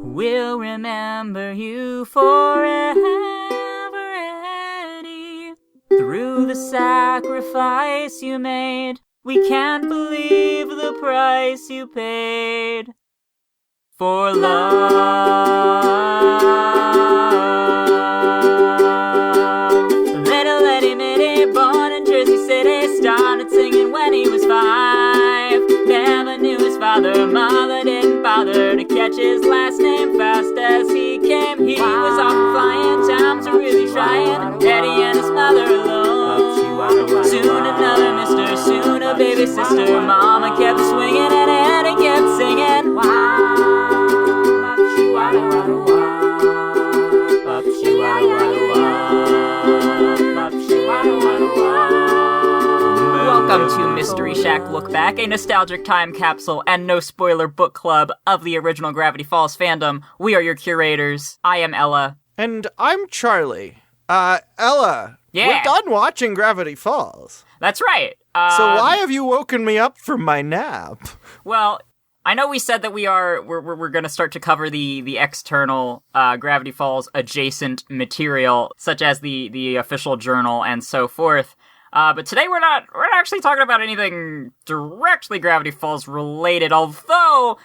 We'll remember you forever, Eddie. Through the sacrifice you made, we can't believe the price you paid for love. Little Eddie Mitty, born in Jersey City, started singing when he was 5. Never knew his father, mother didn't bother to catch his last name fast as he came. He was off flying, times were really trying, Eddie and his mother alone. Soon another mister, soon a baby sister. Mama kept swinging and Eddie kept singing. Welcome to Mystery Shack Look Back, a nostalgic time capsule and no spoiler book club of the original Gravity Falls fandom. We are your curators. I am Ella. And I'm Charlie. Ella, we're done watching Gravity Falls. That's right. So why have you woken me up from my nap? Well, I know we said that we're going to start to cover the external Gravity Falls adjacent material, such as the official journal and so forth. But today we're not actually talking about anything directly Gravity Falls related, although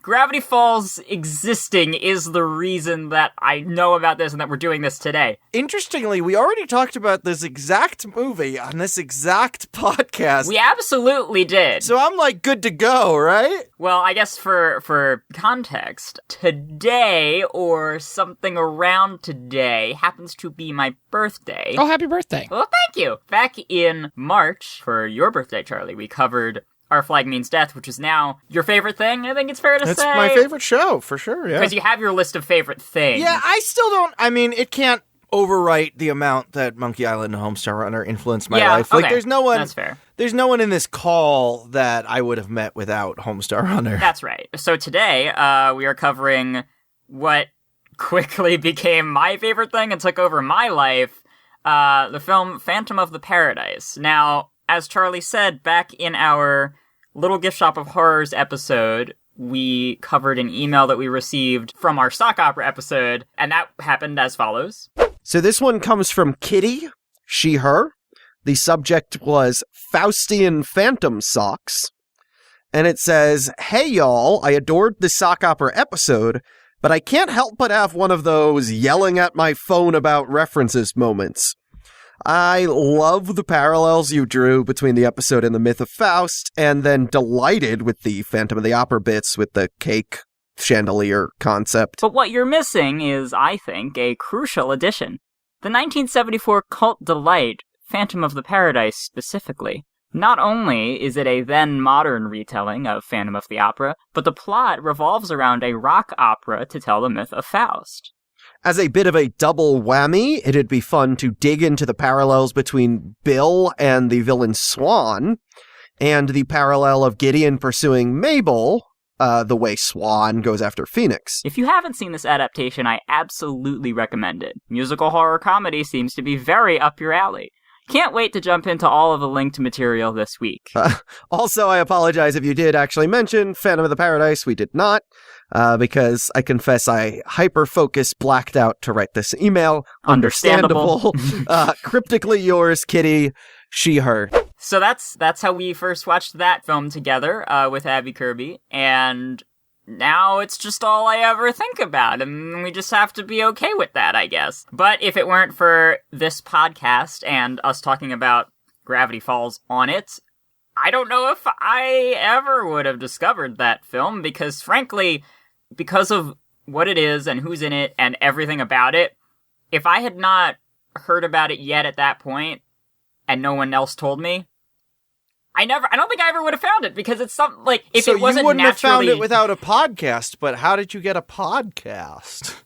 Gravity Falls existing is the reason that I know about this and that we're doing this today. Interestingly, we already talked about this exact movie on this exact podcast. We absolutely did. So I'm good to go, right? Well, I guess for context, today or something around today happens to be my birthday. Oh, happy birthday. Well, thank you. Back in March, for your birthday, Charlie, we covered Our Flag Means Death, which is now your favorite thing, I think it's fair to say. It's my favorite show, for sure, yeah. Because you have your list of favorite things. Yeah, I still don't, it can't overwrite the amount that Monkey Island and Homestar Runner influenced my life. Okay. There's no one... That's fair. There's no one in this call that I would have met without Homestar Runner. That's right. So today, we are covering what quickly became my favorite thing and took over my life, the film Phantom of the Paradise. Now, as Charlie said, back in our Little Gift Shop of Horrors episode, we covered an email that we received from our sock opera episode, and that happened as follows. So this one comes from Kitty, she, her. The subject was Faustian Phantom Socks. And it says, "Hey y'all, I adored the sock opera episode, but I can't help but have one of those yelling at my phone about references moments. I love the parallels you drew between the episode and the Myth of Faust, and then delighted with the Phantom of the Opera bits with the cake chandelier concept. But what you're missing is, I think, a crucial addition. The 1974 cult delight, Phantom of the Paradise specifically. Not only is it a then-modern retelling of Phantom of the Opera, but the plot revolves around a rock opera to tell the Myth of Faust. As a bit of a double whammy, it'd be fun to dig into the parallels between Bill and the villain Swan, and the parallel of Gideon pursuing Mabel, the way Swan goes after Phoenix. If you haven't seen this adaptation, I absolutely recommend it. Musical horror comedy seems to be very up your alley. Can't wait to jump into all of the linked material this week. Also, I apologize if you did actually mention Phantom of the Paradise. We did not, because I confess I hyper-focused, blacked out to write this email. Understandable. Cryptically yours, Kitty, she, her. So that's how we first watched that film together with Abby Kirby, and now it's just all I ever think about, and we just have to be okay with that, I guess. But if it weren't for this podcast and us talking about Gravity Falls on it, I don't know if I ever would have discovered that film, because frankly, because of what it is and who's in it and everything about it, if I had not heard about it yet at that point, and no one else told me, I don't think I ever would have found it, because it's something if so it wasn't you wouldn't have found naturally... it without a podcast, but how did you get a podcast?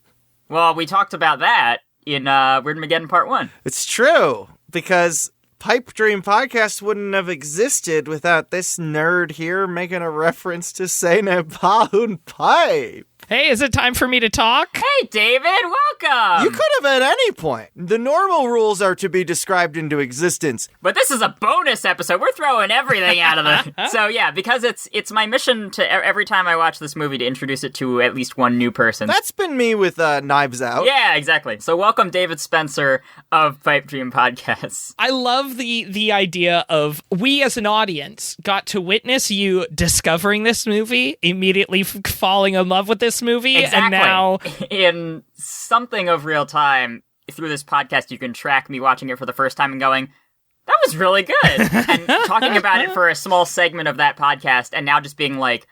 Well, we talked about that in Weird Mageddon Part 1. It's true, because Pipedream podcast wouldn't have existed without this nerd here making a reference to Sene Paun Pipe. Hey, is it time for me to talk? Hey, David, welcome! You could have at any point. The normal rules are to be described into existence. But this is a bonus episode. We're throwing everything out of the... So yeah, because it's my mission to every time I watch this movie to introduce it to at least one new person. That's been me with Knives Out. Yeah, exactly. So welcome David Spencer of Pipedream Podcasts. I love the idea of we as an audience got to witness you discovering this movie, immediately falling in love with this movie, Exactly. and now... In something of real time, through this podcast, you can track me watching it for the first time and going, that was really good. And talking about it for a small segment of that podcast, and now just being like,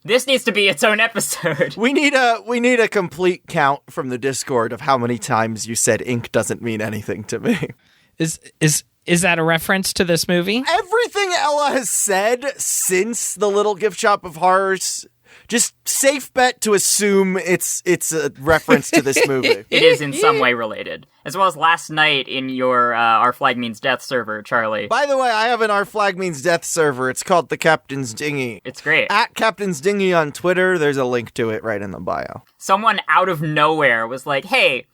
this needs to be its own episode. We need a complete count from the Discord of how many times you said ink doesn't mean anything to me. Is that a reference to this movie? Everything Ella has said since the Little Gift Shop of Horrors, just safe bet to assume it's a reference to this movie. It is in some way related. As well as last night in your Our Flag Means Death server, Charlie. By the way, I have an Our Flag Means Death server. It's called The Captain's Dinghy. It's great. At Captain's Dinghy on Twitter, there's a link to it right in the bio. Someone out of nowhere was like, hey,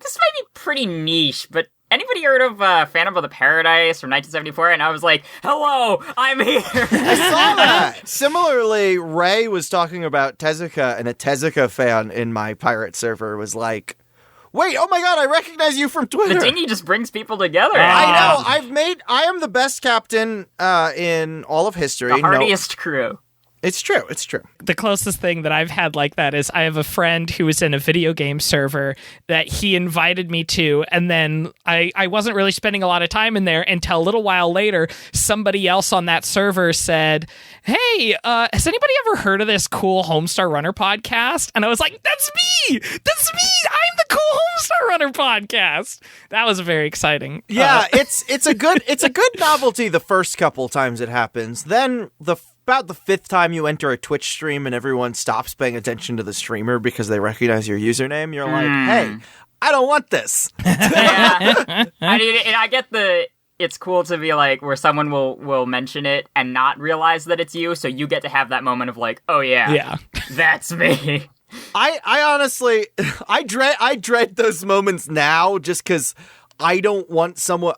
this might be pretty niche, but anybody heard of Phantom of the Paradise from 1974? And I was like, hello, I'm here. I saw that. Similarly, Ray was talking about Tezuka, and a Tezuka fan in my pirate server was like, wait, oh my god, I recognize you from Twitter. The dinghy just brings people together. I know. I am the best captain in all of history. The hardiest crew. It's true. It's true. The closest thing that I've had like that is I have a friend who was in a video game server that he invited me to, and then I wasn't really spending a lot of time in there until a little while later, somebody else on that server said, hey, has anybody ever heard of this cool Homestar Runner podcast? And I was like, that's me! That's me! I'm the cool Homestar Runner podcast! That was very exciting. Yeah, it's a good novelty the first couple times it happens. Then about the fifth time you enter a Twitch stream and everyone stops paying attention to the streamer because they recognize your username, you're like, hey, I don't want this. Yeah. I get it's cool to be like, where someone will mention it and not realize that it's you, so you get to have that moment of like, oh yeah, that's me. I honestly, I dread those moments now just because I don't want someone.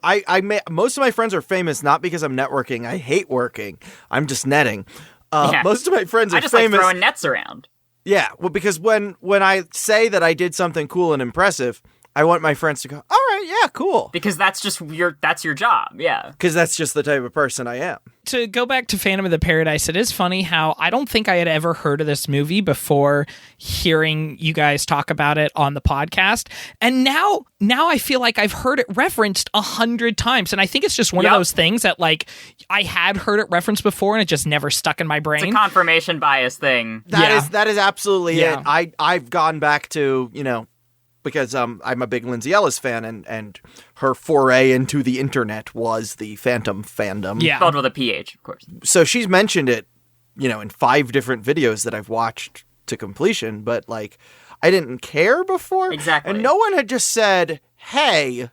Most of my friends are famous not because I'm networking. I hate working. I'm just netting. Most of my friends are famous. I just like throwing nets around. Yeah, well, because when I say that I did something cool and impressive, I want my friends to go, all right, yeah, cool. Because that's your job, yeah. Because that's just the type of person I am. To go back to Phantom of the Paradise, it is funny how I don't think I had ever heard of this movie before hearing you guys talk about it on the podcast. And now I feel like I've heard it referenced 100 times. And I think it's just one of those things that, like, I had heard it referenced before and it just never stuck in my brain. It's a confirmation bias thing. That is absolutely it. I've gone back to, because I'm a big Lindsay Ellis fan, and her foray into the internet was the Phantom fandom. Yeah. Spelled with a PH, of course. So she's mentioned it, in 5 different videos that I've watched to completion, but, like, I didn't care before. Exactly. And no one had just said, hey,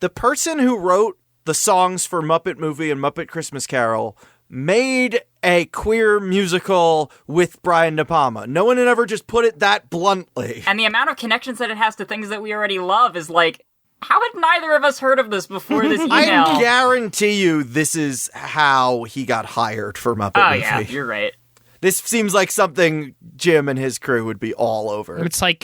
the person who wrote the songs for Muppet Movie and Muppet Christmas Carol made a queer musical with Brian De Palma. No one had ever just put it that bluntly. And the amount of connections that it has to things that we already love is like, how had neither of us heard of this before this email? I guarantee you this is how he got hired for Muppet Movie. Oh yeah, you're right. This seems like something Jim and his crew would be all over. It's like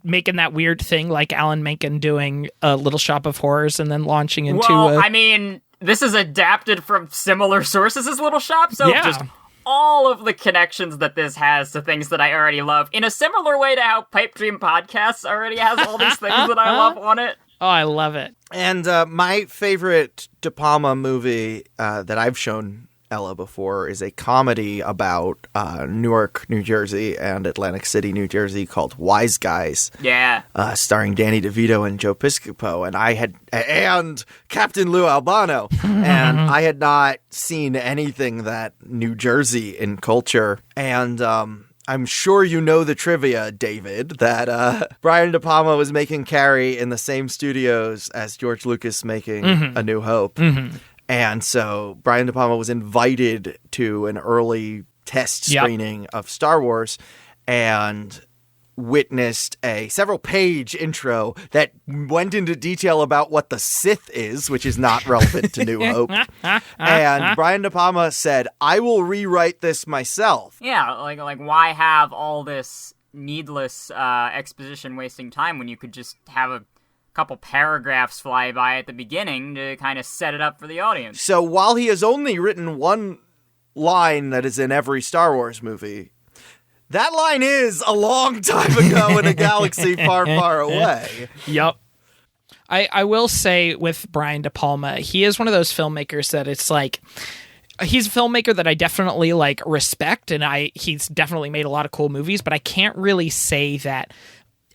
making that weird thing like Alan Menken doing a Little Shop of Horrors and then launching into this is adapted from similar sources as Little Shop, so just all of the connections that this has to things that I already love, in a similar way to how Pipedream Podcasts already has all these things that I love on it. Oh, I love it. And my favorite De Palma movie that I've shown Ella before is a comedy about Newark, New Jersey and Atlantic City, New Jersey called Wise Guys. Yeah. Starring Danny DeVito and Joe Piscopo and Captain Lou Albano. And I had not seen anything that New Jersey in culture. And I'm sure you know the trivia, David, that Brian De Palma was making Carrie in the same studios as George Lucas making A New Hope. Mm-hmm. And so Brian De Palma was invited to an early test screening of Star Wars, and witnessed a several-page intro that went into detail about what the Sith is, which is not relevant to New Hope. And Brian De Palma said, "I will rewrite this myself." Yeah, like why have all this needless exposition wasting time when you could just have a couple paragraphs fly by at the beginning to kind of set it up for the audience. So while he has only written one line that is in every Star Wars movie, that line is a long time ago in a galaxy far, far away. Yep. I will say with Brian De Palma, he is one of those filmmakers that it's like, he's a filmmaker that I definitely like respect, and he's definitely made a lot of cool movies, but I can't really say that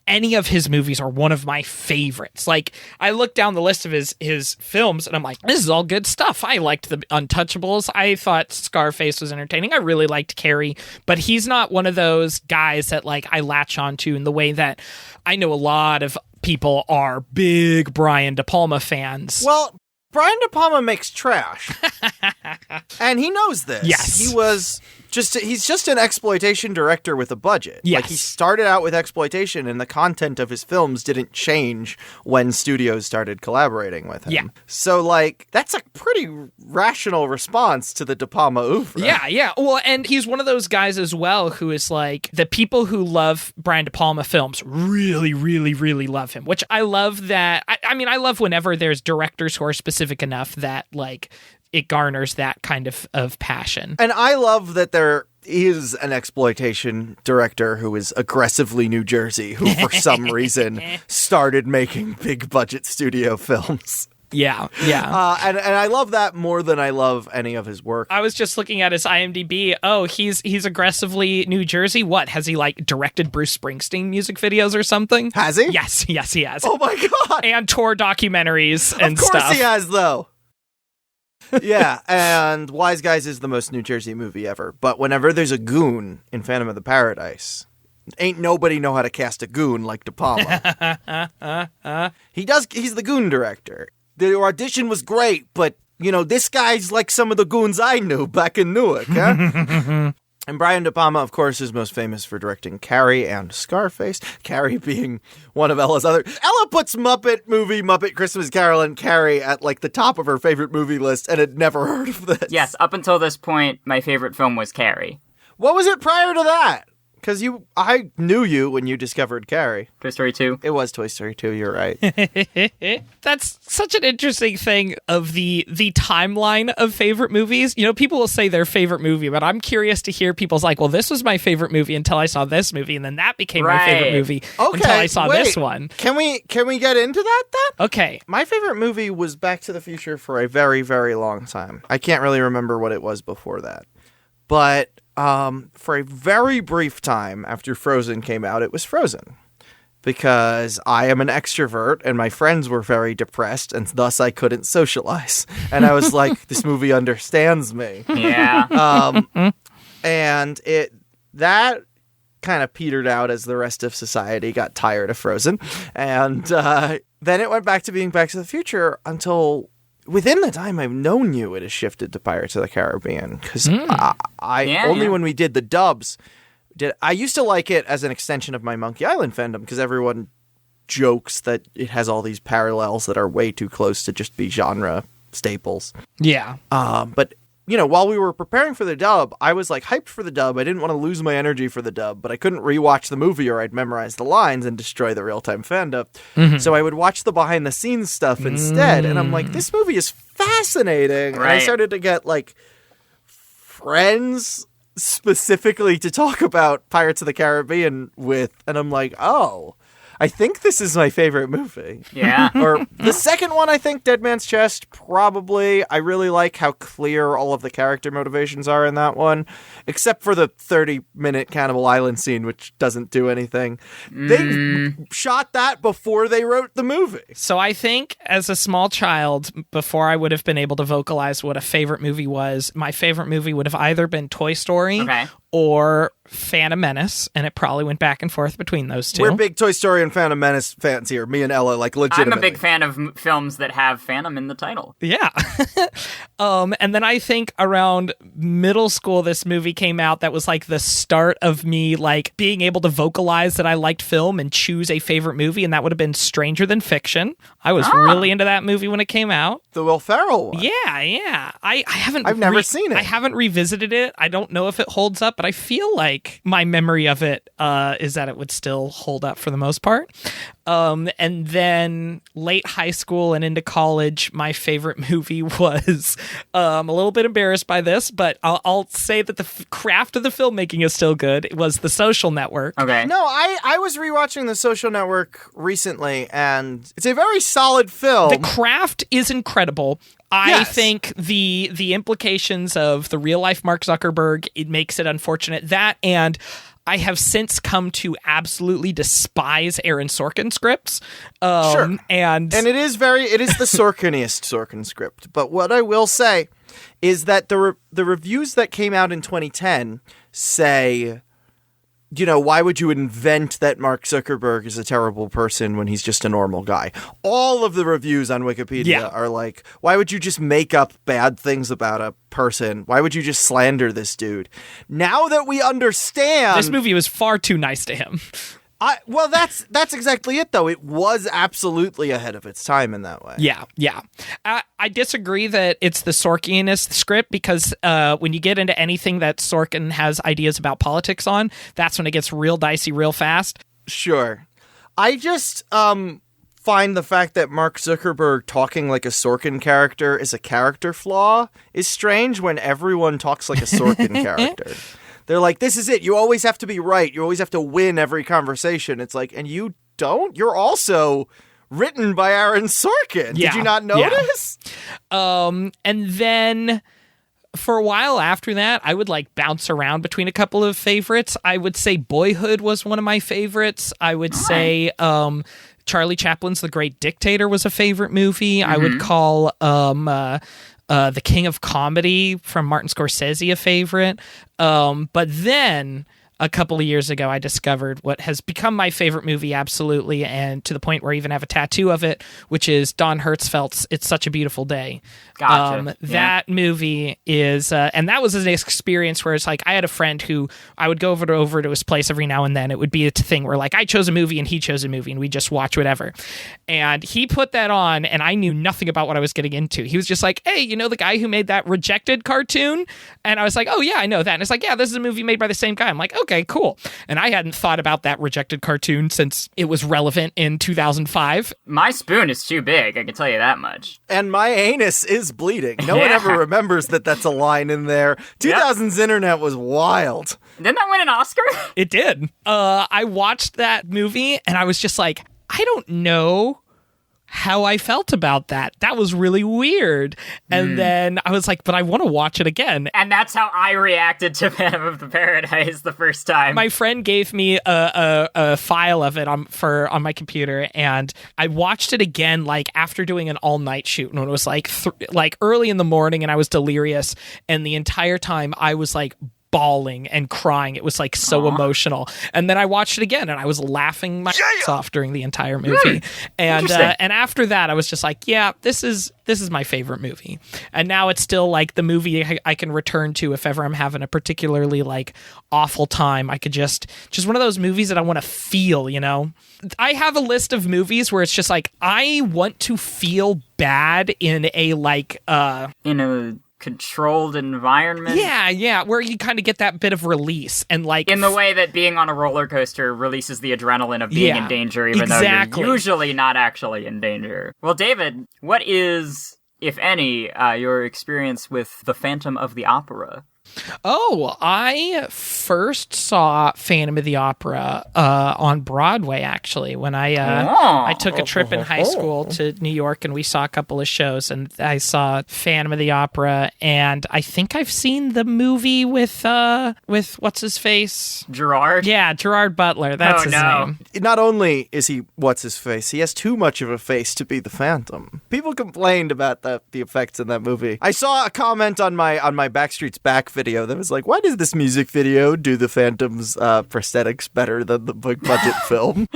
any of his movies are one of my favorites. Like, I look down the list of his films and I'm like, this is all good stuff. I liked The Untouchables. I thought Scarface was entertaining. I really liked Carrie, but he's not one of those guys that like I latch onto in the way that I know a lot of people are big Brian De Palma fans. Well, Brian De Palma makes trash. And he knows this. Yes. He's just an exploitation director with a budget. Yes. Like, he started out with exploitation, and the content of his films didn't change when studios started collaborating with him. Yeah. So, like, that's a pretty rational response to the De Palma oeuvre. Yeah. Well, and he's one of those guys as well who is like, the people who love Brian De Palma films really, really, really love him, which I love that. I mean, I love whenever there's directors who are specific enough that, like, it garners that kind of passion. And I love that there is an exploitation director who is aggressively New Jersey, who for some reason started making big budget studio films. Yeah. And I love that more than I love any of his work. I was just looking at his IMDb. Oh, he's aggressively New Jersey. What? Has he like directed Bruce Springsteen music videos or something? Has he? Yes, he has. Oh my God. And tour documentaries and stuff. Of course he has, though. Yeah, and Wise Guys is the most New Jersey movie ever. But whenever there's a goon in Phantom of the Paradise, ain't nobody know how to cast a goon like De Palma. He's the goon director. The audition was great, but, you know, this guy's like some of the goons I knew back in Newark, huh? And Brian De Palma, of course, is most famous for directing Carrie and Scarface. Carrie being one of Ella's other... Ella puts Muppet Christmas Carol and Carrie at, like, the top of her favorite movie list, and had never heard of this. Yes, up until this point, my favorite film was Carrie. What was it prior to that? Because I knew you when you discovered Carrie. Toy Story 2. It was Toy Story 2, you're right. That's such an interesting thing of the timeline of favorite movies. You know, people will say their favorite movie, but I'm curious to hear people's like, well, this was my favorite movie until I saw this movie, and then that became my favorite movie until I saw this one. Can we get into that then? Okay. My favorite movie was Back to the Future for a very, very long time. I can't really remember what it was before that. But for a very brief time after Frozen came out, it was Frozen. Because I am an extrovert and my friends were very depressed and thus I couldn't socialize. And I was like, this movie understands me. Yeah. And that kind of petered out as the rest of society got tired of Frozen. And then it went back to being Back to the Future until... within the time I've known you, it has shifted to Pirates of the Caribbean. Because when we did the dubs, I used to like it as an extension of my Monkey Island fandom, because everyone jokes that it has all these parallels that are way too close to just be genre staples. Yeah. But, you know, while we were preparing for the dub, I was like hyped for the dub. I didn't want to lose my energy for the dub, but I couldn't rewatch the movie or I'd memorize the lines and destroy the real-time fandom. Mm-hmm. So I would watch the behind-the-scenes stuff instead. And I'm like, this movie is fascinating. Right. And I started to get, like, friends specifically to talk about Pirates of the Caribbean with. And I'm like, oh, I think this is my favorite movie. Yeah. Or the second one, I think, Dead Man's Chest, probably. I really like how clear all of the character motivations are in that one, except for the 30-minute Cannibal Island scene, which doesn't do anything. They shot that before they wrote the movie. So I think as a small child, before I would have been able to vocalize what a favorite movie was, my favorite movie would have either been Toy Story or Phantom Menace, and it probably went back and forth between those two. We're big Toy Story and Phantom Menace fans here. Me and Ella, like, legitimately. I'm a big fan of films that have Phantom in the title. Yeah. And then I think around middle school, this movie came out that was like the start of me like being able to vocalize that I liked film and choose a favorite movie, and that would have been Stranger Than Fiction. I was really into that movie when it came out. The Will Ferrell one. Yeah. I've never seen it. I haven't revisited it. I don't know if it holds up, but I feel like my memory of it is that it would still hold up for the most part. And then late high school and into college, my favorite movie was, I'm a little bit embarrassed by this, but I'll say that the craft of the filmmaking is still good. It was The Social Network. Okay. No, I was rewatching The Social Network recently, and it's a very solid film. The craft is incredible. I think the implications of the real life Mark Zuckerberg, it makes it unfortunate. That, and I have since come to absolutely despise Aaron Sorkin scripts. Sure. And it is the Sorkiniest Sorkin script. But what I will say is that the reviews that came out in 2010 say, you know, why would you invent that Mark Zuckerberg is a terrible person when he's just a normal guy? All of the reviews on Wikipedia are like, why would you just make up bad things about a person? Why would you just slander this dude? Now that we understand... This movie was far too nice to him. Well, that's exactly it, though. It was absolutely ahead of its time in that way. Yeah. I disagree that it's the Sorkinist script, because when you get into anything that Sorkin has ideas about politics on, that's when it gets real dicey real fast. Sure. I just find the fact that Mark Zuckerberg talking like a Sorkin character is a character flaw is strange when everyone talks like a Sorkin character. They're like, this is it. You always have to be right. You always have to win every conversation. It's like, and you don't? You're also written by Aaron Sorkin. Yeah. Did you not notice? And then for a while after that, I would like bounce around between a couple of favorites. I would say Boyhood was one of my favorites. I would say Charlie Chaplin's The Great Dictator was a favorite movie. I would call The King of Comedy from Martin Scorsese a favorite. But then a couple of years ago, I discovered what has become my favorite movie, absolutely, and to the point where I even have a tattoo of it, which is Don Hertzfeldt's It's Such a Beautiful Day. Gotcha. That movie is, and that was an experience where it's like, I had a friend who I would go over to his place every now and then. It would be a thing where like I chose a movie and he chose a movie and we just watch whatever. And he put that on and I knew nothing about what I was getting into. He was just like, hey, you know the guy who made that Rejected cartoon? And I was like, oh yeah, I know that. And it's like, yeah, this is a movie made by the same guy. I'm like, okay, cool. And I hadn't thought about that Rejected cartoon since it was relevant in 2005. My spoon is too big, I can tell you that much. And my anus is bleeding. No one ever remembers that that's a line in there. 2000's internet was wild. Didn't that win an Oscar? It did. I watched that movie and I was just like, I don't know how I felt about that. That was really weird. And then I was like, but I want to watch it again. And that's how I reacted to Phantom of the Paradise the first time. My friend gave me a file of it on my computer, and I watched it again like after doing an all-night shoot, and it was like early in the morning, and I was delirious, and the entire time I was like bawling and crying. It was like so emotional. And then I watched it again and I was laughing my ass off during the entire movie. And after that I was just like, yeah, this is my favorite movie. And now it's still like the movie I can return to if ever I'm having a particularly like awful time. I could just one of those movies that I want to feel, you know? I have a list of movies where it's just like I want to feel bad in a like in a controlled environment. Yeah, where you kind of get that bit of release and like in the way that being on a roller coaster releases the adrenaline of being in danger, even though you're usually not actually in danger. Well, David, what is, if any, your experience with The Phantom of the Opera? Oh, I first saw Phantom of the Opera on Broadway, actually, when I took a trip in high school to New York, and we saw a couple of shows, and I saw Phantom of the Opera, and I think I've seen the movie with what's his face? Gerard? Yeah, Gerard Butler. That's his name. Not only is he what's his face, he has too much of a face to be the Phantom. People complained about the effects in that movie. I saw a comment on my Backstreet's Back video that was like, why does this music video do the Phantom's prosthetics better than the big budget film?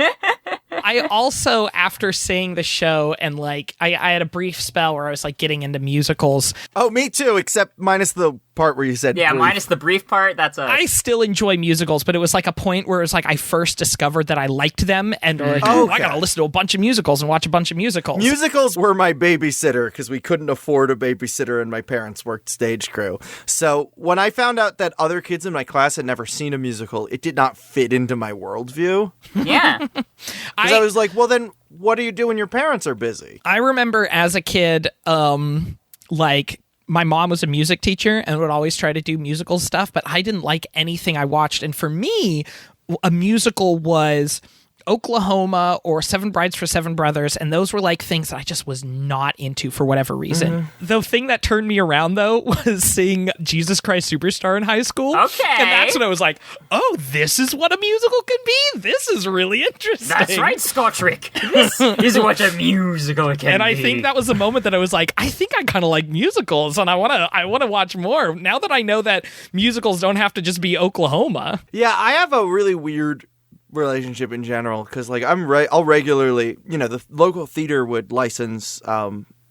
I also, after seeing the show and like, I had a brief spell where I was like getting into musicals. Oh, me too, except minus the part where you said Yeah, brief. minus the brief part, I still enjoy musicals, but it was like a point where it was like I first discovered that I liked them and like, I gotta listen to a bunch of musicals and watch a bunch of musicals. Musicals were my babysitter because we couldn't afford a babysitter and my parents worked stage crew. So when I found out that other kids in my class had never seen a musical, it did not fit into my worldview. Yeah. Because I was like, well, then what do you do when your parents are busy? I remember as a kid, like, my mom was a music teacher and would always try to do musical stuff, but I didn't like anything I watched. And for me, a musical was Oklahoma or Seven Brides for Seven Brothers, and those were like things that I just was not into for whatever reason. Mm-hmm. The thing that turned me around, though, was seeing Jesus Christ Superstar in high school. Okay. And that's when I was like, oh, this is what a musical can be? This is really interesting. That's right, Scottrick. This is what a musical can be. And I think that was the moment that I was like, I think I kind of like musicals, and I want to watch more. Now that I know that musicals don't have to just be Oklahoma. Yeah, I have a really weird relationship in general because like I'll regularly, the local theater would license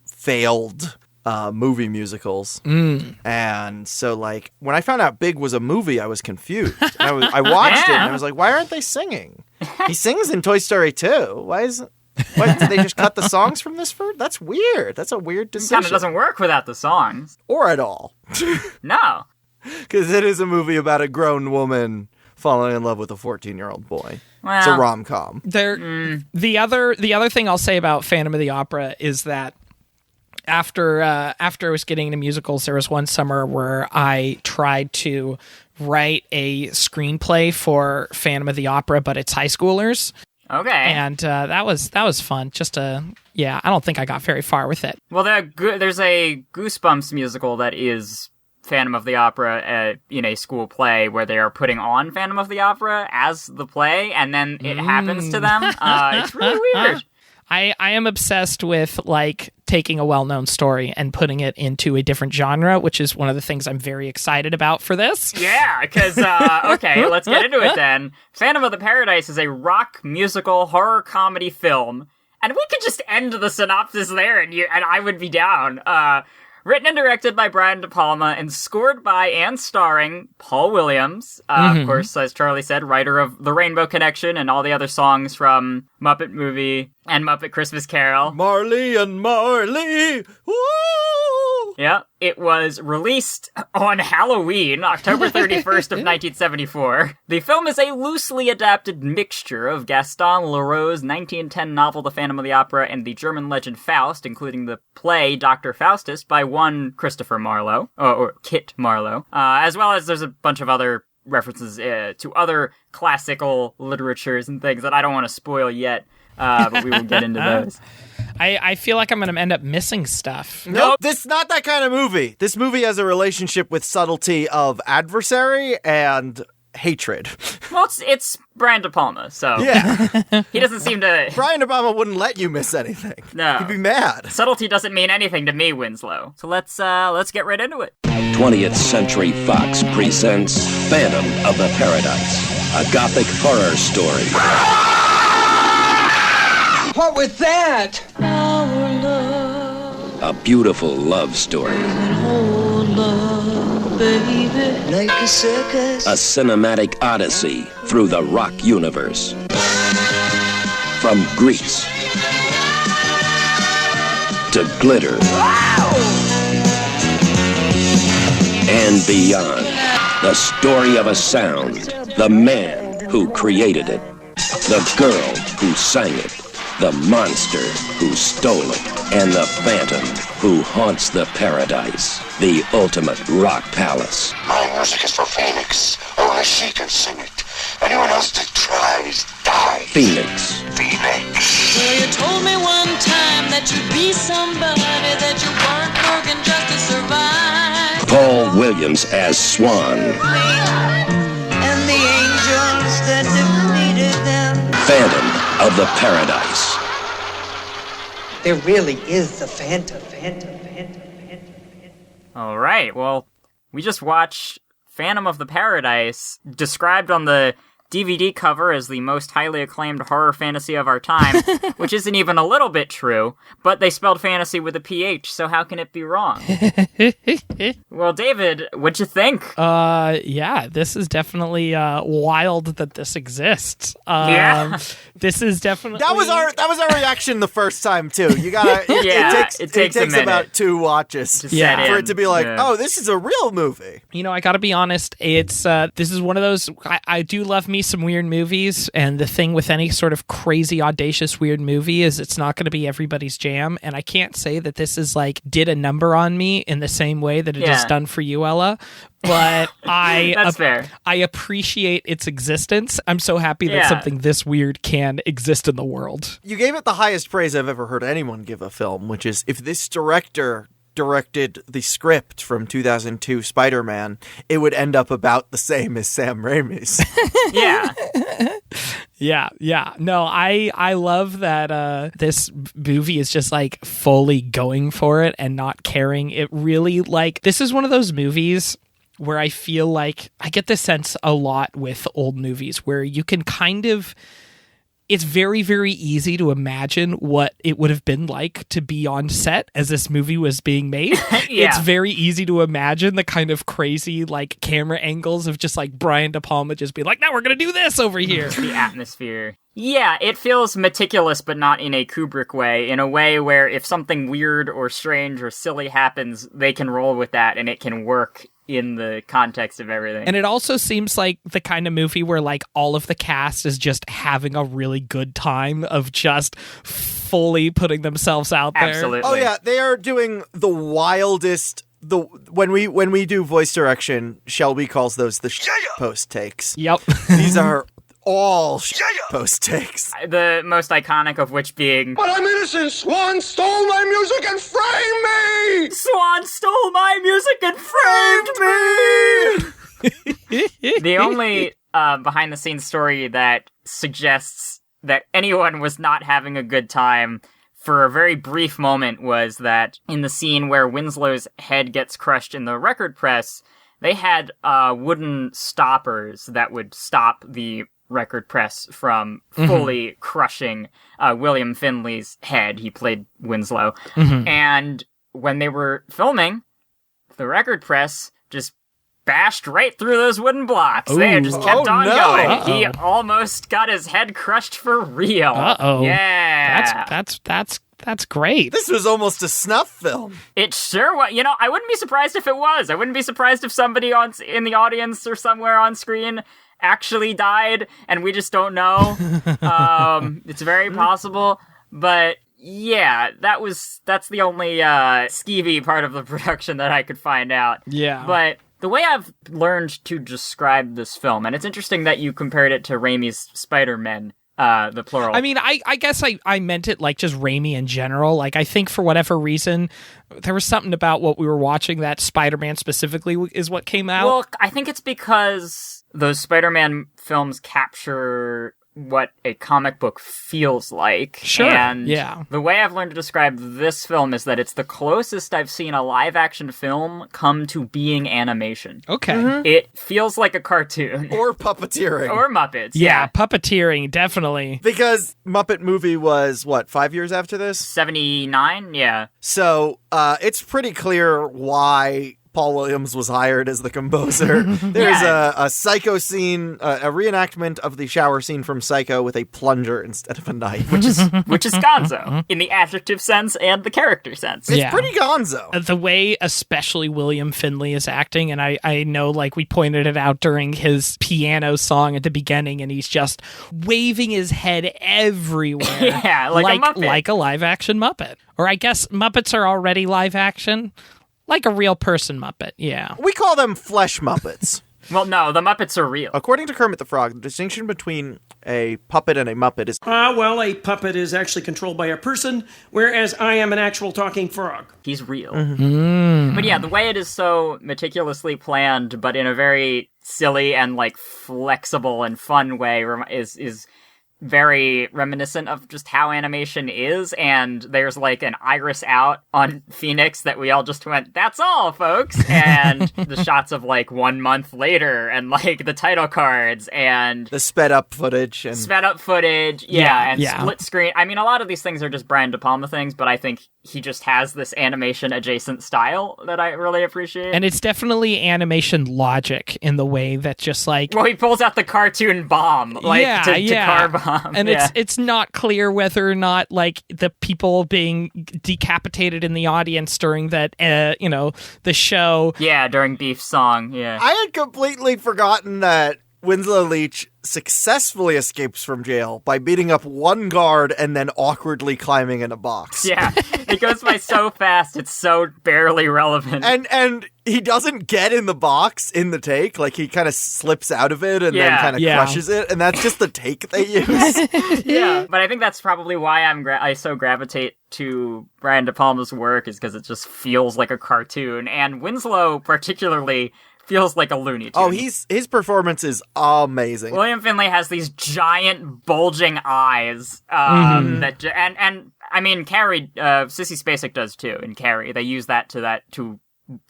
failed movie musicals, and so like when I found out Big was a movie, I was confused. I watched it and I was like, why aren't they singing? He sings in Toy Story 2. Did they just cut the songs from this? That's weird. That's a weird decision. It kind of doesn't work without the songs. Or at all. No. Because it is a movie about a grown woman falling in love with a 14-year-old boy. Well, it's a rom-com. The other thing I'll say about Phantom of the Opera is that after I was getting into musicals, there was one summer where I tried to write a screenplay for Phantom of the Opera, but it's high schoolers. Okay. And that was fun. I don't think I got very far with it. Well, there's a Goosebumps musical that is Phantom of the Opera in a school play where they are putting on Phantom of the Opera as the play, and then it happens to them. It's really weird. I am obsessed with like taking a well-known story and putting it into a different genre, which is one of the things I'm very excited about for this. Yeah, because, okay, let's get into it then. Phantom of the Paradise is a rock musical horror comedy film, and we could just end the synopsis there and I would be down. Written and directed by Brian De Palma and scored by and starring Paul Williams. Of course, as Charlie said, writer of The Rainbow Connection and all the other songs from Muppet Movie and Muppet Christmas Carol. Marley and Marley! Woo! Yeah, it was released on Halloween, October 31st of 1974. The film is a loosely adapted mixture of Gaston Leroux's 1910 novel The Phantom of the Opera and the German legend Faust, including the play Dr. Faustus by one Christopher Marlowe, or Kit Marlowe, as well as there's a bunch of other references to other classical literatures and things that I don't want to spoil yet, but we will get into those. I feel like I'm going to end up missing stuff. Nope, this is not that kind of movie. This movie has a relationship with subtlety of adversary and hatred. Well, it's Brian De Palma, so Yeah. he doesn't seem to... Brian Obama wouldn't let you miss anything. No. He'd be mad. Subtlety doesn't mean anything to me, Winslow. So let's get right into it. 20th Century Fox presents Phantom of the Paradise, a gothic horror story. What was that? A beautiful love story. Like a circus. A cinematic odyssey through the rock universe. From Greece to glitter and beyond. The story of a sound. The man who created it. The girl who sang it. The monster who stole it, and the phantom who haunts the paradise, the ultimate rock palace. My music is for Phoenix. Only she can sing it. Anyone else that tries, dies. Phoenix. Phoenix. Well, you told me one time that you'd be somebody, that you weren't working just to survive. Paul Williams as Swan. And the angels that defeated them. Phantom of the Paradise. There really is the Phantom. All right, well, we just watched Phantom of the Paradise, described on the DVD cover as the most highly acclaimed horror fantasy of our time, which isn't even a little bit true, but they spelled fantasy with a PH, so how can it be wrong? Well, David, what'd you think? Yeah, this is definitely wild that this exists. Yeah. This is definitely That was our reaction the first time too. You gotta. It takes a minute about 2 watches to set for in. it to be like, Yeah. oh, this is a real movie. You know, I gotta be honest, it's this is one of those, I do love me some weird movies, and the thing with any sort of crazy, audacious, weird movie is it's not gonna be everybody's jam, and I can't say that this is like, did a number on me in the same way that it has done for you, Ella, but That's fair. I appreciate its existence. I'm so happy that something this weird can exist in the world. You gave it the highest praise I've ever heard anyone give a film, which is if this director directed the script from 2002 Spider-Man, it would end up about the same as Sam Raimi's. Yeah. No, I love that this movie is just like fully going for it and not caring. It really, like, this is one of those movies where I feel like I get this sense a lot with old movies where you can kind of, it's very, very easy to imagine what it would have been like to be on set as this movie was being made. It's very easy to imagine the kind of crazy, like, camera angles of just, like, Brian De Palma just being like, now we're going to do this over here. The atmosphere. Yeah, it feels meticulous, but not in a Kubrick way, in a way where if something weird or strange or silly happens, they can roll with that and it can work in the context of everything. And it also seems like the kind of movie where, like, all of the cast is just having a really good time of just fully putting themselves out there. Absolutely. Oh yeah, they are doing the wildest. When we do voice direction, Shelby calls those the post takes. Yep. These are all post takes. The most iconic of which being, But I'm innocent! Swan stole my music and framed me! Swan stole my music and framed me! The only behind-the-scenes story that suggests that anyone was not having a good time for a very brief moment was that in the scene where Winslow's head gets crushed in the record press, they had wooden stoppers that would stop the record press from fully crushing William Finley's head. He played Winslow. And when they were filming, the record press just bashed right through those wooden blocks. They just kept on going. Uh-oh. He almost got his head crushed for real. Uh-oh. Yeah. That's great. This was almost a snuff film. It sure was. You know, I wouldn't be surprised if it was. I wouldn't be surprised if somebody in the audience or somewhere on screen actually died and we just don't know. It's very possible. But yeah, that's the only skeevy part of the production that I could find out. Yeah. But the way I've learned to describe this film, and it's interesting that you compared it to Raimi's Spider-Man, the plural. I mean, I guess I meant it like just Raimi in general. Like, I think for whatever reason, there was something about what we were watching that Spider-Man specifically is what came out. Well, I think it's because those Spider-Man films capture what a comic book feels like. Sure, And yeah. the way I've learned to describe this film is that it's the closest I've seen a live-action film come to being animation. Okay. It feels like a cartoon. Or puppeteering. Or Muppets. Yeah, puppeteering, definitely. Because Muppet Movie was, 5 years after this? 79? Yeah. So, it's pretty clear why Paul Williams was hired as the composer. There's a Psycho scene, a reenactment of the shower scene from Psycho with a plunger instead of a knife. Which is gonzo, in the adjective sense and the character sense. It's pretty gonzo. The way especially William Finley is acting, and I know, like, we pointed it out during his piano song at the beginning, and he's just waving his head everywhere. Yeah, like a Muppet. Like a live-action Muppet. Or I guess Muppets are already live-action. Like a real person Muppet, yeah. We call them flesh Muppets. Well, no, the Muppets are real. According to Kermit the Frog, the distinction between a puppet and a Muppet is... well, a puppet is actually controlled by a person, whereas I am an actual talking frog. He's real. But yeah, the way it is so meticulously planned, but in a very silly and, like, flexible and fun way is very reminiscent of just how animation is, and there's like an iris out on Phoenix that we all just went, that's all, folks, and the shots of like 1 month later, and like the title cards, and the sped up footage, and split screen. I mean, a lot of these things are just Brian De Palma things, but I think he just has this animation adjacent style that I really appreciate. And it's definitely animation logic in the way that just like... Well, he pulls out the cartoon bomb, like, to car bomb. And it's not clear whether or not, like, the people being decapitated in the audience during that, the show... Yeah, during Beef's song, yeah. I had completely forgotten that Winslow Leach successfully escapes from jail by beating up one guard and then awkwardly climbing in a box. Yeah, it goes by so fast, it's so barely relevant. And he doesn't get in the box in the take, like he kind of slips out of it and then kind of crushes it, and that's just the take they use. Yeah, but I think that's probably why I so gravitate to Brian De Palma's work, is because it just feels like a cartoon, and Winslow particularly feels like a Looney Tune. Oh, his performance is amazing. William Finley has these giant bulging eyes, that and I mean Carrie, Sissy Spacek does too in Carrie. They use that to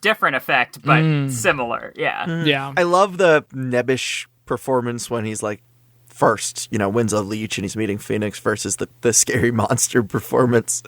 different effect, but similar. Yeah, yeah. I love the nebbish performance when he's like first, Winslow Leach and he's meeting Phoenix versus the scary monster performance.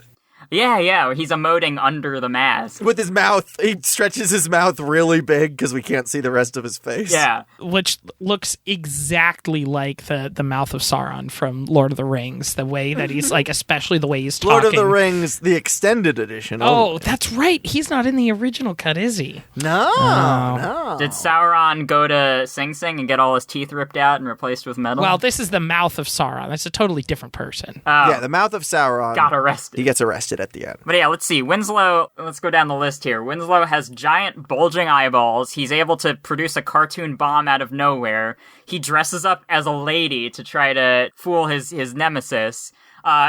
Yeah, he's emoting under the mask. With his mouth, he stretches his mouth really big because we can't see the rest of his face. Yeah. Which looks exactly like the mouth of Sauron from Lord of the Rings, the way that he's like, especially the way he's talking. Lord of the Rings, the extended edition. Oh, that's right. He's not in the original cut, is he? No. Did Sauron go to Sing Sing and get all his teeth ripped out and replaced with metal? Well, this is the mouth of Sauron. That's a totally different person. Yeah, the mouth of Sauron. Got arrested. He gets arrested at the end. But yeah, let's see. Winslow, let's go down the list here. Winslow has giant bulging eyeballs. He's able to produce a cartoon bomb out of nowhere. He dresses up as a lady to try to fool his nemesis.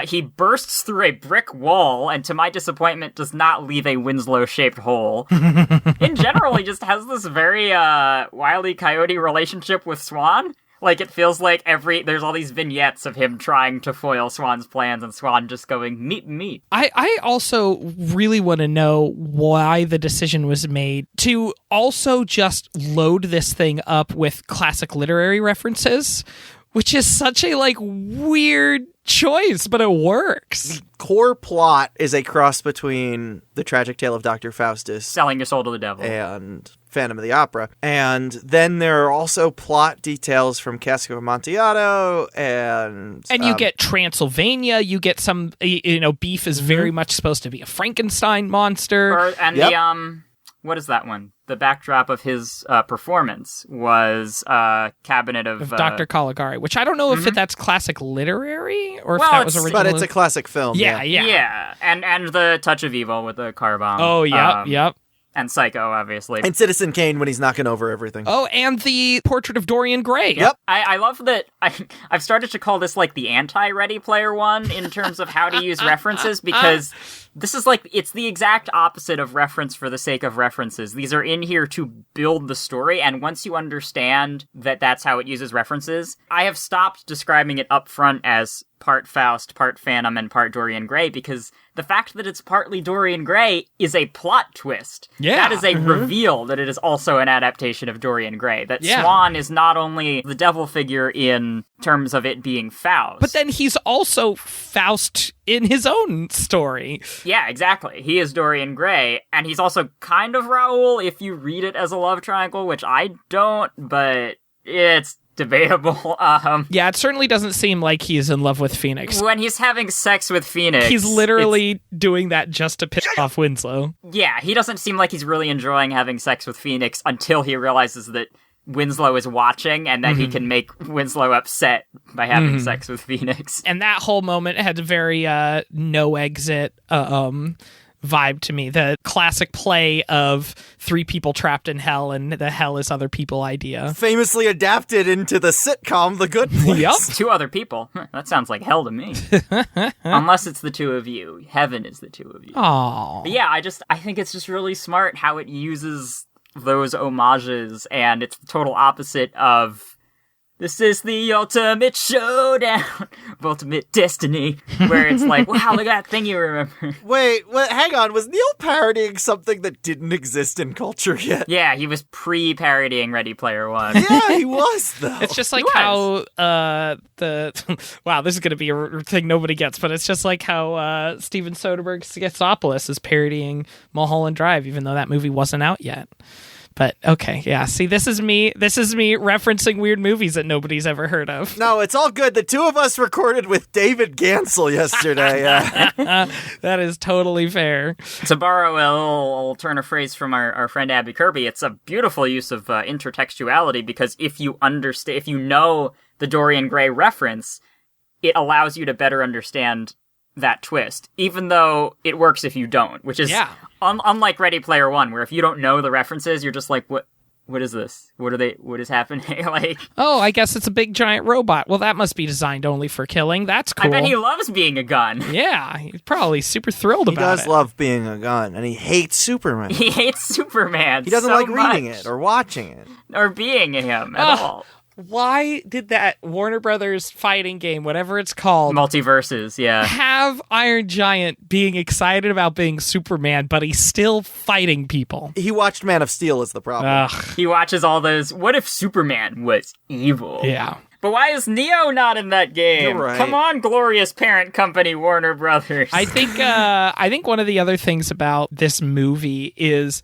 He bursts through a brick wall and, to my disappointment, does not leave a Winslow-shaped hole. In general, he just has this very Wile E. Coyote relationship with Swan. Like, it feels like there's all these vignettes of him trying to foil Swan's plans and Swan just going, meet. I also really want to know why the decision was made to also just load this thing up with classic literary references, which is such a, like, weird choice, but it works. The core plot is a cross between The Tragic Tale of Dr. Faustus, Selling Your Soul to the Devil, and Phantom of the Opera. And then there are also plot details from Casco Amontillado, and you get Transylvania. You get some, Beef is very much supposed to be a Frankenstein monster. The what is that one? The backdrop of his performance was Cabinet of Dr. Caligari, which I don't know if that's classic literary or if that was original. But it's a classic film. Yeah. And the Touch of Evil with the car bomb. Oh, yep. And Psycho, obviously. And Citizen Kane when he's knocking over everything. Oh, and the Portrait of Dorian Gray. Yep. I love that I've started to call this like the anti-Ready Player One in terms of how to use references, because this is like, it's the exact opposite of reference for the sake of references. These are in here to build the story, and once you understand that that's how it uses references, I have stopped describing it up front as part Faust, part Phantom, and part Dorian Gray, because the fact that it's partly Dorian Gray is a plot twist. Yeah. That is a reveal that it is also an adaptation of Dorian Gray. That Swan is not only the devil figure in terms of it being Faust, but then he's also Faust in his own story. Yeah, exactly. He is Dorian Gray, and he's also kind of Raoul if you read it as a love triangle, which I don't, but it's debatable. Yeah, it certainly doesn't seem like he's in love with Phoenix. When he's having sex with Phoenix, he's literally doing that just to piss off Winslow. Yeah, he doesn't seem like he's really enjoying having sex with Phoenix until he realizes that Winslow is watching and that he can make Winslow upset by having sex with Phoenix. And that whole moment had a very no exit vibe to me. The classic play of three people trapped in hell and the hell is other people idea. Famously adapted into the sitcom The Good Place. Yep. Two other people. That sounds like hell to me. Unless it's the two of you. Heaven is the two of you. Aww. But yeah, I think it's just really smart how it uses those homages, and it's the total opposite of this is the ultimate showdown of ultimate destiny, where it's like, wow, look at that thing you remember. Wait, hang on. Was Neil parodying something that didn't exist in culture yet? Yeah, he was pre-parodying Ready Player One. Yeah, he was, though. It's just like how wow, this is going to be a thing nobody gets, but it's just like how Steven Soderbergh's Schizopolis is parodying Mulholland Drive, even though that movie wasn't out yet. But okay, yeah. See, this is me referencing weird movies that nobody's ever heard of. No, it's all good. The two of us recorded with David Gansel yesterday. That is totally fair. To borrow a little turn of phrase from our friend Abby Kirby, it's a beautiful use of intertextuality, because if you know the Dorian Gray reference, it allows you to better understand that twist, even though it works if you don't, which is unlike Ready Player One, where if you don't know the references, you're just like, what is this? What is happening? Like, oh, I guess it's a big giant robot. Well, that must be designed only for killing. That's cool. I bet he loves being a gun. Yeah, he's probably super thrilled about it. He does love being a gun, and he hates Superman. He hates Superman. He doesn't so like reading much. it or watching it. Or being him at all. Why did that Warner Brothers fighting game, whatever it's called, Multiverses, yeah, have Iron Giant being excited about being Superman, but he's still fighting people? He watched Man of Steel is the problem. He watches all those, what if Superman was evil? Yeah. But why is Neo not in that game? You're right. Come on, glorious parent company, Warner Brothers. I think one of the other things about this movie is,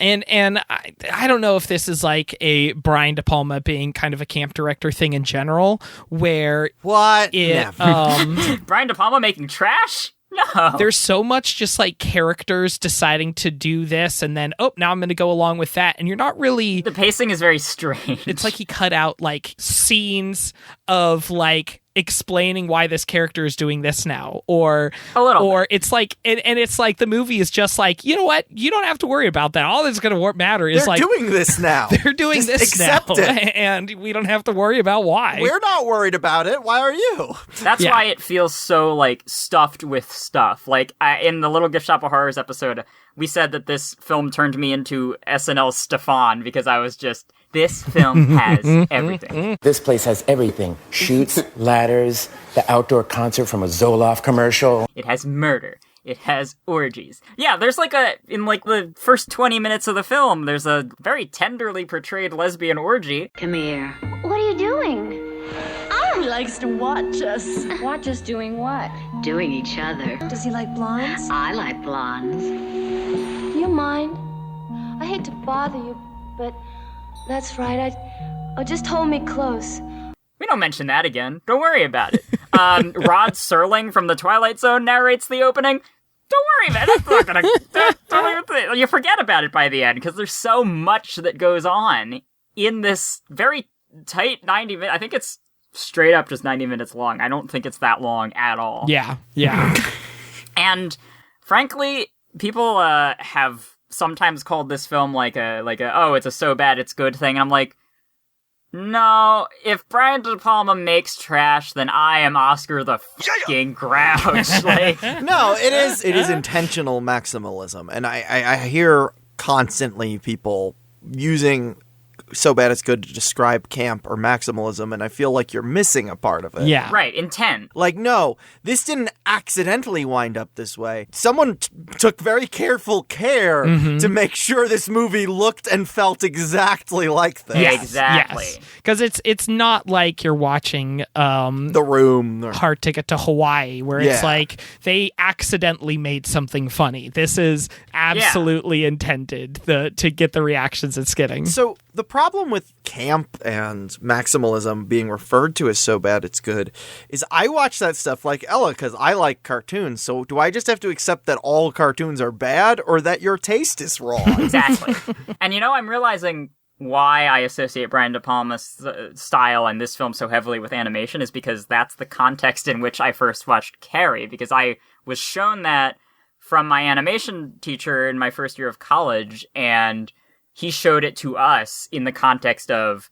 and I don't know if this is like a Brian De Palma being kind of a camp director thing in general, where what? Brian De Palma making trash? No. There's so much just like characters deciding to do this and then, now I'm going to go along with that. And you're not really... The pacing is very strange. It's like he cut out like scenes of like explaining why this character is doing this now, or it's like, and it's like the movie is just like, you know what, you don't have to worry about that. All that's going to matter is they're doing this now. They're doing just this accept now, it. and we don't have to worry about why. We're not worried about it. Why are you? That's why it feels so like stuffed with stuff. Like in the Little Gift Shop of Horrors episode, we said that this film turned me into SNL's Stefan, because I was just, this film has everything. This place has everything. Chutes, ladders, the outdoor concert from a Zoloft commercial. It has murder. It has orgies. Yeah, there's like in like the first 20 minutes of the film, there's a very tenderly portrayed lesbian orgy. Come here. What are you doing? He likes to watch us. Watch us doing what? Doing each other. Does he like blondes? I like blondes. Do you mind? I hate to bother you, but that's right. Just hold me close. We don't mention that again. Don't worry about it. Rod Serling from The Twilight Zone narrates the opening. Don't worry about it. That's not gonna... You forget about it by the end, because there's so much that goes on in this very tight 90 minutes. I think it's straight up just 90 minutes long. I don't think it's that long at all. Yeah. And frankly, people have sometimes called this film like a it's a so bad it's good thing, and I'm like, no, if Brian De Palma makes trash, then I am Oscar the fucking Grouch. Like, no, it is intentional maximalism, and I hear constantly people using so bad it's good to describe camp or maximalism, and I feel like you're missing a part of it. Yeah. Right, intent. Like, no, this didn't accidentally wind up this way. Someone took very careful care to make sure this movie looked and felt exactly like this. Yes, exactly. Because it's not like you're watching The Room or Hard Ticket to Hawaii, where it's like they accidentally made something funny. This is absolutely intended to get the reactions it's getting. So the problem with camp and maximalism being referred to as so bad it's good is I watch that stuff like Ella because I like cartoons. So do I just have to accept that all cartoons are bad, or that your taste is wrong? Exactly. And I'm realizing why I associate Brian De Palma's style and this film so heavily with animation is because that's the context in which I first watched Carrie, because I was shown that from my animation teacher in my first year of college, and he showed it to us in the context of,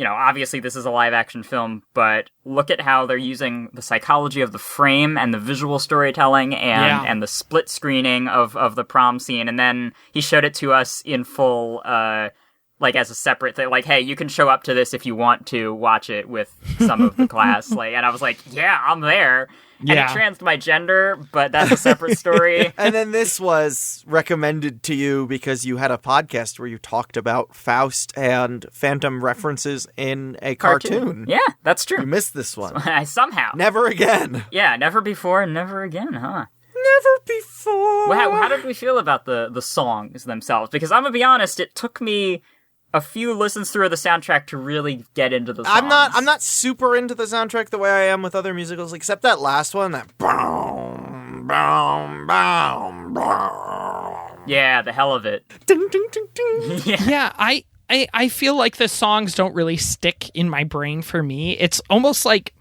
obviously this is a live action film, but look at how they're using the psychology of the frame and the visual storytelling and the split screening of the prom scene. And then he showed it to us in full, like as a separate thing. Like, hey, you can show up to this if you want to watch it with some of the class. Like, and I was like, yeah, I'm there. And it transed my gender, but that's a separate story. And then this was recommended to you because you had a podcast where you talked about Faust and Phantom references in a cartoon. Yeah, that's true. You missed this one. Somehow. Never again. Yeah, never before and never again, huh? Never before. Well, how did we feel about the songs themselves? Because I'm going to be honest, it took me a few listens through the soundtrack to really get into the songs. I'm not super into the soundtrack the way I am with other musicals, except that last one, that boom, boom, boom, boom. Yeah, the hell of it. Ding, ding, ding, ding. Yeah, I feel like the songs don't really stick in my brain for me. It's almost like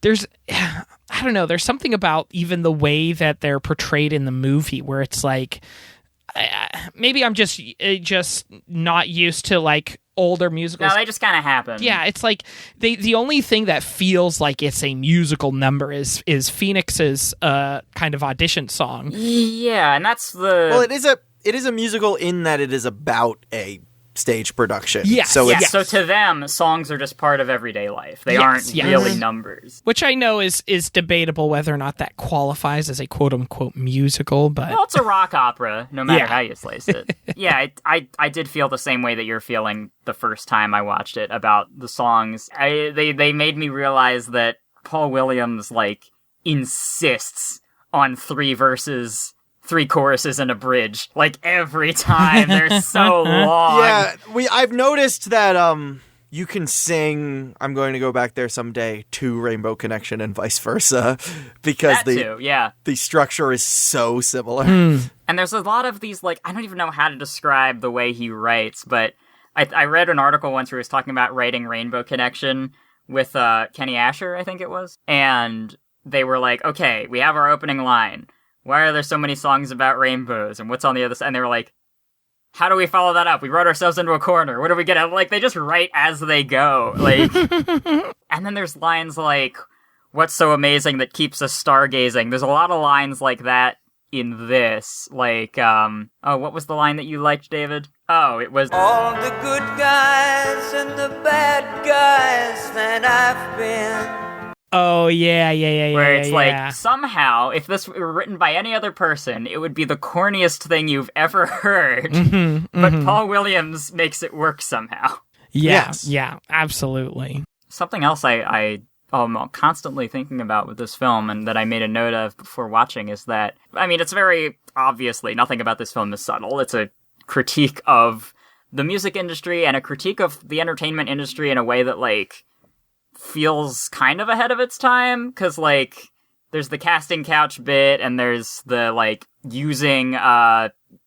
there's, I don't know, there's something about even the way that they're portrayed in the movie where it's like, maybe I'm just not used to like older musicals. No, they just kind of happen. Yeah, it's like the only thing that feels like it's a musical number is Phoenix's kind of audition song. Yeah, and that's the Well, it is a musical in that it is about a stage production. Yes. So yes. So to them, songs are just part of everyday life. They aren't really numbers. Which I know is debatable whether or not that qualifies as a quote-unquote musical, but... Well, it's a rock opera, no matter how you slice it. Yeah, I did feel the same way that you're feeling the first time I watched it about the songs. They made me realize that Paul Williams, like, insists on 3 verses... 3 choruses and a bridge, like every time. They're so long. Yeah, I've noticed that you can sing I'm going to go back there someday to Rainbow Connection and vice versa because the structure is so similar. And there's a lot of these, like, I don't even know how to describe the way he writes, but I read an article once where he was talking about writing Rainbow Connection with Kenny Asher, I think it was, and they were like, okay, we have our opening line. Why are there so many songs about rainbows? And what's on the other side? And they were like, how do we follow that up? We wrote ourselves into a corner. What do we get at? Like, they just write as they go. Like, and then there's lines like, what's so amazing that keeps us stargazing? There's a lot of lines like that in this. Like, what was the line that you liked, David? Oh, it was... All the good guys and the bad guys that I've been. Oh, yeah. Where it's like, somehow, if this were written by any other person, it would be the corniest thing you've ever heard. But Paul Williams makes it work somehow. Yeah, absolutely. Something else I'm constantly thinking about with this film, and that I made a note of before watching, is that, I mean, it's very obviously, nothing about this film is subtle. It's a critique of the music industry and a critique of the entertainment industry in a way that, like, feels kind of ahead of its time, because, like, there's the casting couch bit, and there's the, like, using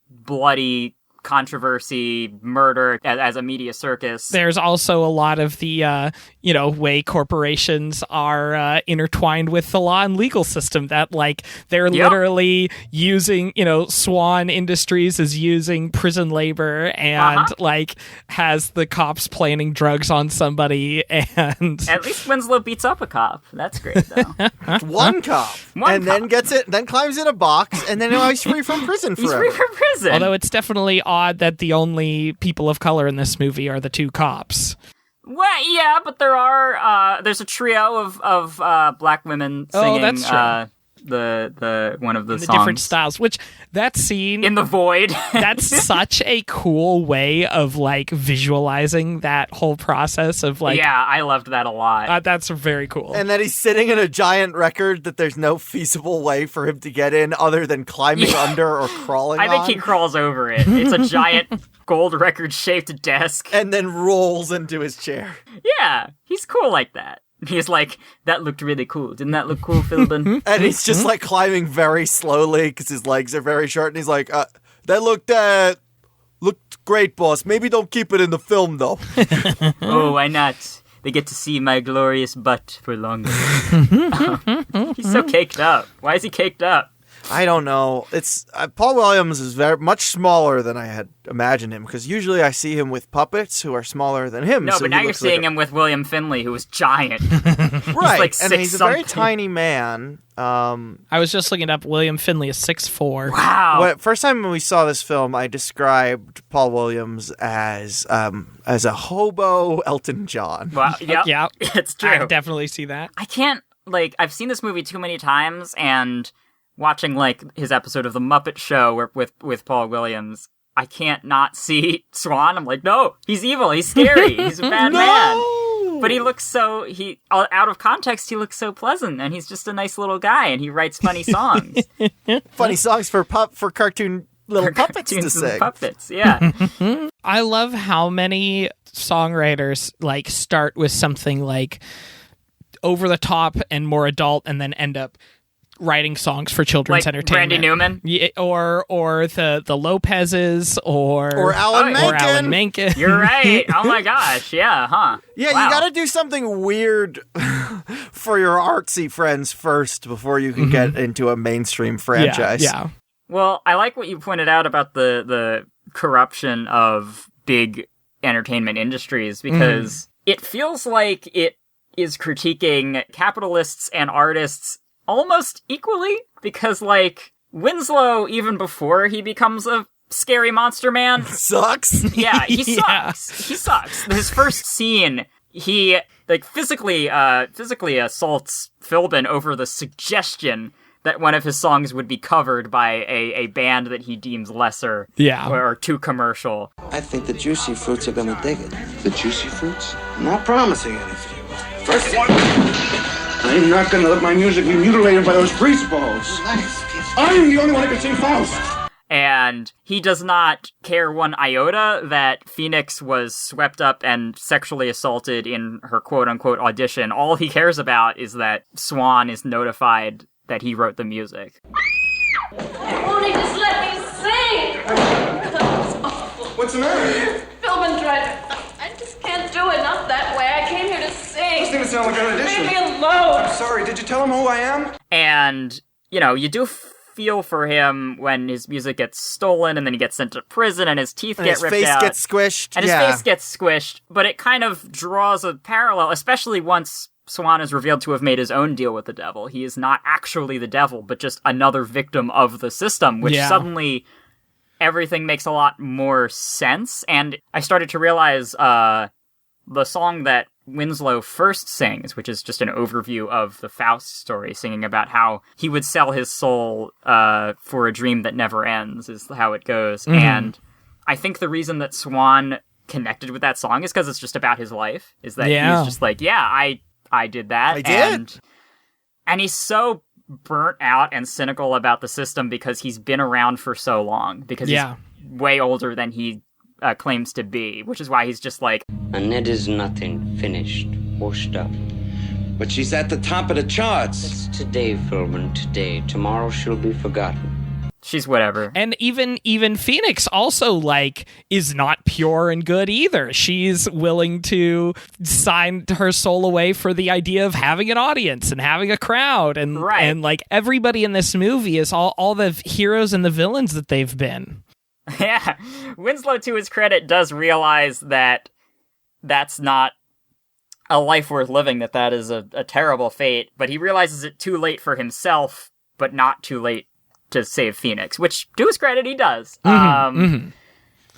bloody controversy, murder as a media circus. There's also a lot of the, way corporations are intertwined with the law and legal system, that, like, they're literally using, Swan Industries is using prison labor and, like, has the cops planning drugs on somebody, and... At least Winslow beats up a cop. That's great, though. One cop. Then gets it, then climbs in a box, and then he's free from prison forever. He's free from prison. Although it's definitely odd that the only people of color in this movie are the 2 cops. Well, yeah, but there's a trio of black women singing. Oh, that's true. The one of the songs. Different styles, which that scene in the void. That's such a cool way of, like, visualizing that whole process of, like... Yeah, I loved that a lot. That's very cool. And that he's sitting in a giant record that there's no feasible way for him to get in other than climbing under or crawling I think he crawls over it. It's a giant gold record-shaped desk. And then rolls into his chair. Yeah, he's cool like that. He's like, that looked really cool. Didn't that look cool, Philbin? And he's just, like, climbing very slowly because his legs are very short. And he's like, that looked great, boss. Maybe don't keep it in the film, though. Oh, why not? They get to see my glorious butt for longer. He's so caked up. Why is he caked up? I don't know. It's Paul Williams is very much smaller than I had imagined him, because usually I see him with puppets who are smaller than him. No, so but now you're seeing him with William Finley, who was giant. Right, he's like and he's a very tiny man. I was just looking up. William Finley is 6'4". Wow. First time when we saw this film, I described Paul Williams as a hobo Elton John. Well, yep. Yeah, It's true. I definitely see that. I can't, I've seen this movie too many times, and watching, his episode of The Muppet Show with Paul Williams, I can't not see Swan. I'm like, no, he's evil, he's scary, he's a bad man. But he looks out of context, he looks so pleasant, and he's just a nice little guy, and he writes funny songs. Funny songs for cartoon little puppets to sing. Puppets, yeah. I love how many songwriters, start with something, over the top and more adult, and then end up writing songs for children's entertainment. Randy Newman? Yeah, or the Lopez's, or Alan Menken. Or Alan Menken. You're right. Oh my gosh. Yeah, huh? Yeah, wow. You gotta do something weird for your artsy friends first before you can get into a mainstream franchise. Yeah. Well, I like what you pointed out about the corruption of big entertainment industries, because it feels like it is critiquing capitalists and artists almost equally, because Winslow, even before he becomes a scary monster man, sucks. Yeah, he sucks. He sucks. His first scene, he physically assaults Philbin over the suggestion that one of his songs would be covered by a band that he deems lesser, or too commercial. I think the Juicy Fruits are gonna dig it. The Juicy Fruits? I'm not promising anything. First one. I'm not gonna let my music be mutilated by those grease balls. I'm the only one who can sing Faust. And he does not care one iota that Phoenix was swept up and sexually assaulted in her quote-unquote audition. All he cares about is that Swan is notified that he wrote the music. Won't he just let me sing? That was awful. What's the matter? Philbin tried. I just can't do it. Not that way. I came here to sing. This didn't sound like an audition. Leave me alone. I'm sorry. Did you tell him who I am? And, you do feel for him when his music gets stolen, and then he gets sent to prison, and his teeth get ripped out. His face gets squished. And his face gets squished. But it kind of draws a parallel, especially once Swan is revealed to have made his own deal with the devil. He is not actually the devil, but just another victim of the system, which suddenly everything makes a lot more sense. And I started to realize the song that Winslow first sings, which is just an overview of the Faust story, singing about how he would sell his soul for a dream that never ends, is how it goes. And I think the reason that Swan connected with that song is because it's just about his life, is that he's just I did that. I did. And he's so burnt out and cynical about the system because he's been around for so long, because he's way older than he claims to be, which is why he's just Annette is nothing, finished, washed up. But she's at the top of the charts. It's today, Philbin, today. Tomorrow she'll be forgotten. She's whatever. And even Phoenix also is not pure and good either. She's willing to sign her soul away for the idea of having an audience and having a crowd, and everybody in this movie is all the heroes and the villains that they've been. Yeah. Winslow, to his credit, does realize that that's not a life worth living, that is a terrible fate, but he realizes it too late for himself, but not too late to save Phoenix, which, to his credit, he does.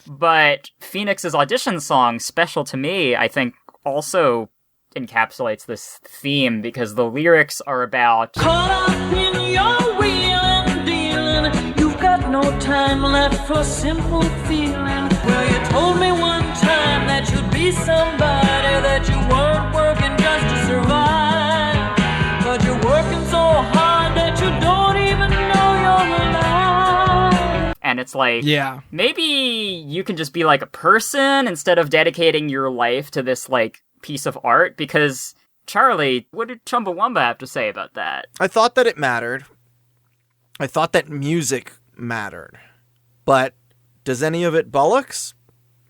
But Phoenix's audition song, Special to Me, I think also encapsulates this theme, because the lyrics are about Caught up in your wheeling, dealing, you've got no time left for simple feeling. Well, you told me one time that you'd be somebody, that you weren't working just to survive, but you're working so hard that you don't even know you're alive. And it's maybe you can just be a person instead of dedicating your life to this piece of art, because Charlie, what did Chumbawamba have to say about that? I thought that it mattered. I thought that music mattered. But does any of it bollocks?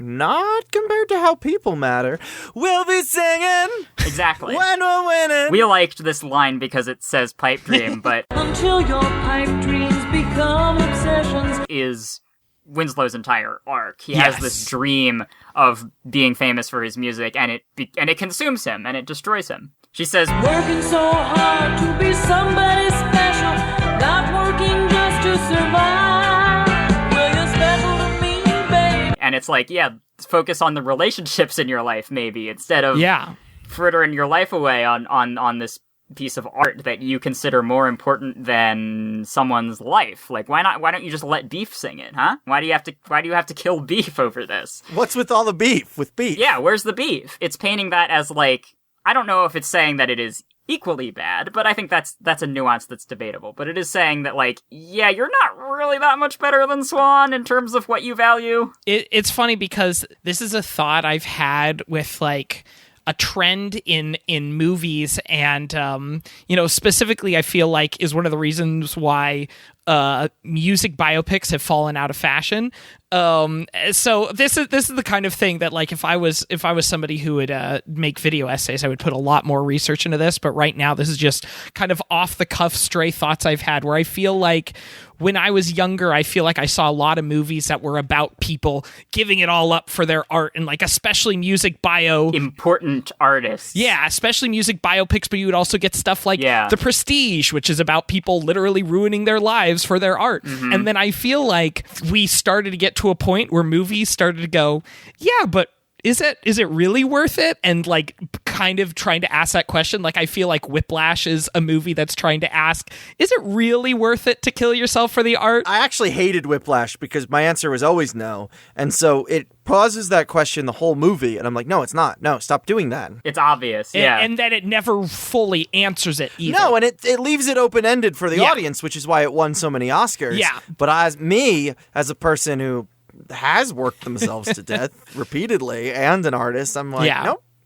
Not compared forward to how people matter. We'll be singing Exactly. when we're winning. We liked this line because it says pipe dream, but Until your pipe dreams become obsessions. is Winslow's entire arc. He has this dream of being famous for his music, and it consumes him, and it destroys him. She says, Working so hard to be somebody special, not working just to survive. Well, you're special to me, babe. and it's like, yeah, focus on the relationships in your life, maybe, instead of frittering your life away on this piece of art that you consider more important than someone's life. Like, why don't you just let Beef sing it, huh? Why do you have to kill Beef over this? What's with all the beef with Beef? Yeah, where's the beef? It's painting that as like, I don't know if it's saying that it is equally bad, but I think that's a nuance that's debatable. But it is saying that, like, yeah, you're not really that much better than Swan in terms of what you value. It's funny because this is a thought I've had with, like, a trend in movies, and specifically I feel like is one of the reasons why music biopics have fallen out of fashion. So this is the kind of thing that, like, if I was somebody who would make video essays, I would put a lot more research into this. But right now, this is just kind of off the cuff, stray thoughts I've had, where I feel like when I was younger, I feel like I saw a lot of movies that were about people giving it all up for their art, and, like, especially music important artists. Yeah, especially music biopics, but you would also get stuff like The Prestige, which is about people literally ruining their lives for their art. Mm-hmm. And then I feel like we started to get to a point where movies started to go, yeah, but is it really worth it? And, like, kind of trying to ask that question. Like, I feel like Whiplash is a movie that's trying to ask, is it really worth it to kill yourself for the art? I actually hated Whiplash because my answer was always no. And so it pauses that question the whole movie. And I'm like, no, it's not. No, stop doing that. It's obvious. Yeah. And then it never fully answers it either. No, and it leaves it open-ended for the audience, which is why it won so many Oscars. Yeah. But as a person who has worked themselves to death repeatedly and an artist, I'm like,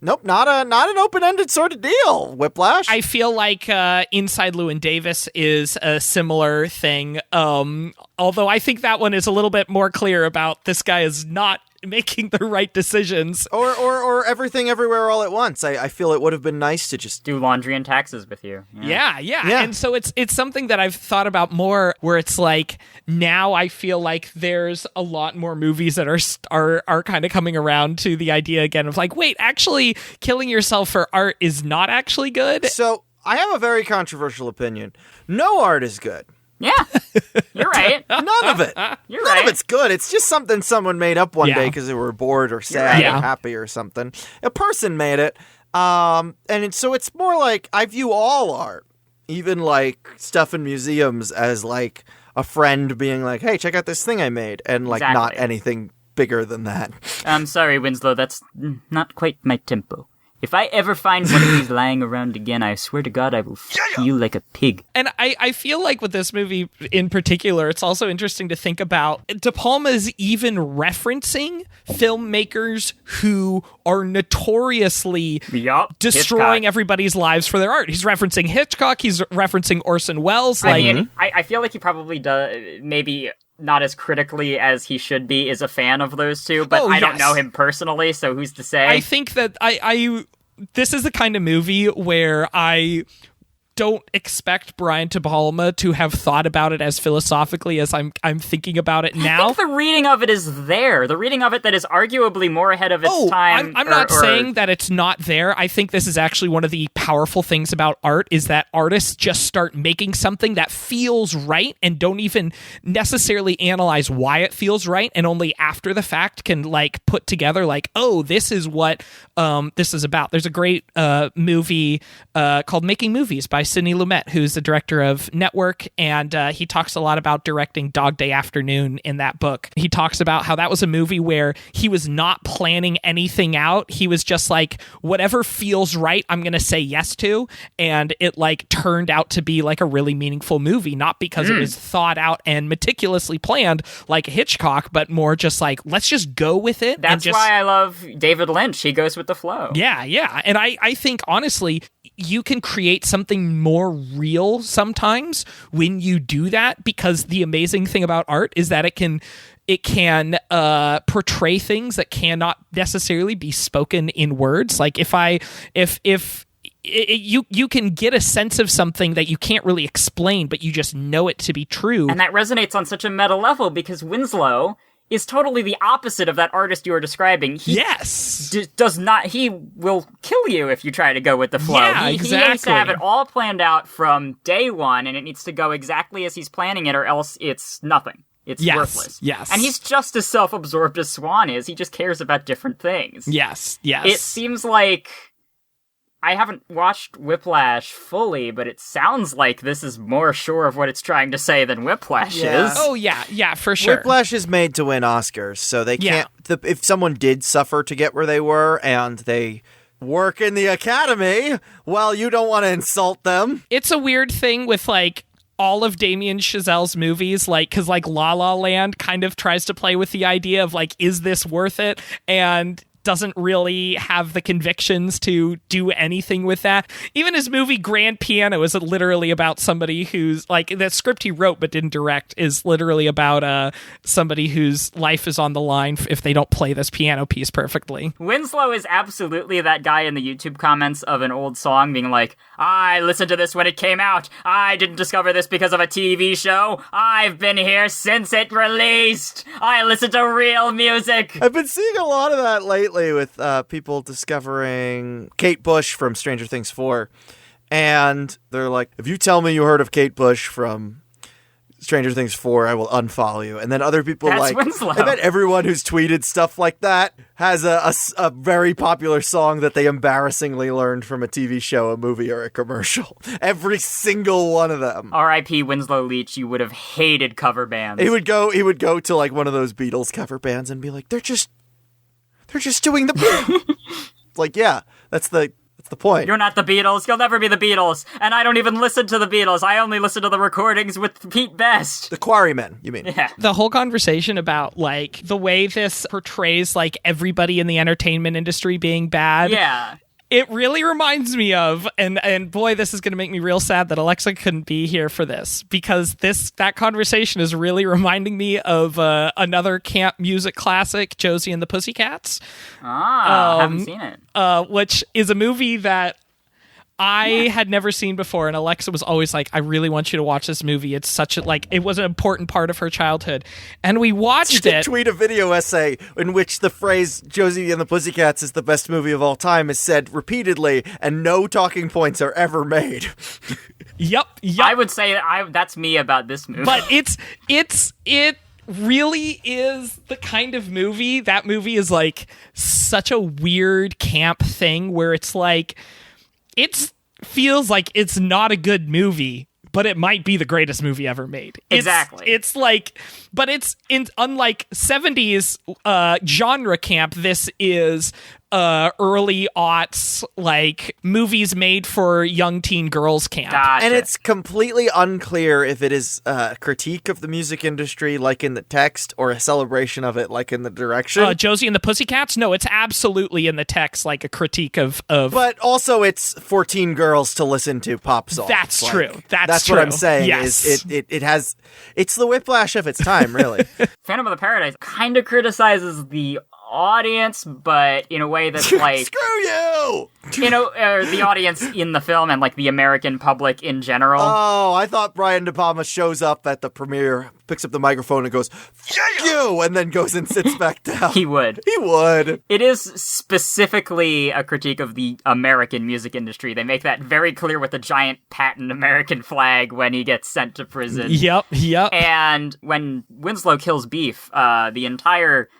nope, not an open-ended sort of deal, Whiplash. I feel like Inside Llewyn Davis is a similar thing, although I think that one is a little bit more clear about this guy is not making the right decisions. Or Everything Everywhere All at Once. I feel it would have been nice to just do laundry and taxes with you. Yeah. And so it's something that I've thought about more, where it's like, now I feel like there's a lot more movies that are kind of coming around to the idea again of, like, wait, actually killing yourself for art is not actually good. So I have a very controversial opinion. No art is good. Yeah, you're right. None of it. None of it's good. It's just something someone made up one day because they were bored or sad or happy or something. A person made it. So it's more like, I view all art, even like stuff in museums, as like a friend being like, hey, check out this thing I made. And like not anything bigger than that. I'm sorry, Winslow. That's not quite my tempo. If I ever find one of these lying around again, I swear to God, I will feel like a pig. And I feel like with this movie in particular, it's also interesting to think about, De Palma's even referencing filmmakers who are notoriously destroying everybody's lives for their art. He's referencing Hitchcock. He's referencing Orson Welles. I feel like he probably does, maybe not as critically as he should be, is a fan of those two, but I don't know him personally, so who's to say? I think that this is the kind of movie where I don't expect Brian De Palma to have thought about it as philosophically as I'm thinking about it now. I think the reading of it is there. The reading of it that is arguably more ahead of its time. I'm not saying that it's not there. I think this is actually one of the powerful things about art, is that artists just start making something that feels right and don't even necessarily analyze why it feels right, and only after the fact can, like, put together, like, oh, this is what this is about. There's a great movie called Making Movies by Sidney Lumet, who's the director of Network, and he talks a lot about directing Dog Day Afternoon in that book. He talks about how that was a movie where he was not planning anything out. He was just like, whatever feels right, I'm going to say yes to, and it, like, turned out to be like a really meaningful movie, not because it was thought out and meticulously planned like Hitchcock, but more just like, let's just go with it. That's why I love David Lynch. He goes with the flow. Yeah. And I think, honestly, you can create something more real sometimes when you do that, because the amazing thing about art is that it can It can portray things that cannot necessarily be spoken in words. Like you can get a sense of something that you can't really explain, but you just know it to be true. And that resonates on such a meta level because Winslow is totally the opposite of that artist you were describing. He does not. He will kill you if you try to go with the flow. Yeah, He needs to have it all planned out from day one, and it needs to go exactly as he's planning it, or else it's nothing. It's worthless. Yes. And he's just as self-absorbed as Swan is. He just cares about different things. Yes. It seems like... I haven't watched Whiplash fully, but it sounds like this is more sure of what it's trying to say than Whiplash is. Oh, yeah, for sure. Whiplash is made to win Oscars, so they can't... If someone did suffer to get where they were, and they work in the Academy, well, you don't want to insult them. It's a weird thing with, like, all of Damien Chazelle's movies, like, because, like, La La Land kind of tries to play with the idea of, like, is this worth it? And doesn't really have the convictions to do anything with that. Even his movie Grand Piano is literally about somebody who's, like, the script he wrote but didn't direct is literally about somebody whose life is on the line if they don't play this piano piece perfectly. Winslow is absolutely that guy in the YouTube comments of an old song being like, I listened to this when it came out. I didn't discover this because of a TV show. I've been here since it released. I listen to real music. I've been seeing a lot of that lately with people discovering Kate Bush from Stranger Things 4. And they're like, if you tell me you heard of Kate Bush from Stranger Things 4, I will unfollow you. And then other people Winslow. I bet everyone who's tweeted stuff like that has a very popular song that they embarrassingly learned from a TV show, a movie, or a commercial. Every single one of them. R.I.P. Winslow Leach, you would have hated cover bands. He would go to like one of those Beatles cover bands and be like, they're just doing the like, yeah, that's the point. You're not the Beatles. You'll never be the Beatles. And I don't even listen to the Beatles. I only listen to the recordings with Pete Best. The Quarrymen, you mean? Yeah. The whole conversation about, like, the way this portrays, like, everybody in the entertainment industry being bad. Yeah. It really reminds me of, and boy, this is going to make me real sad that Alexa couldn't be here for this, because that conversation is really reminding me of another camp music classic, Josie and the Pussycats. Haven't seen it. Which is a movie that I had never seen before, and Alexa was always like, I really want you to watch this movie. It's such a, like, it was an important part of her childhood. And we watched it. Tweet a video essay in which the phrase Josie and the Pussycats is the best movie of all time is said repeatedly, and no talking points are ever made. Yep. I would say that's me about this movie. But it really is the kind of movie, that movie is like such a weird camp thing where it's like, it feels like it's not a good movie, but it might be the greatest movie ever made. Exactly. It's like, but it's unlike 70s genre camp, this is early aughts, like, movies made for young teen girls camp. Gotcha. And it's completely unclear if it is a critique of the music industry, like in the text, or a celebration of it, like in the direction. Josie and the Pussycats? No, it's absolutely in the text, like a critique of... But also it's for teen girls to listen to pop songs. That's like, true. That's what true. I'm saying. Yes. Is it has... It's the Whiplash of its time, really. Phantom of the Paradise kind of criticizes the audience, but in a way that's like... Screw you! The audience in the film and, like, the American public in general. Oh, I thought Brian De Palma shows up at the premiere, picks up the microphone and goes, "Yeah, you!" and then goes and sits back down. He would. It is specifically a critique of the American music industry. They make that very clear with the giant patent American flag when he gets sent to prison. Yep. And when Winslow kills Beef, the entire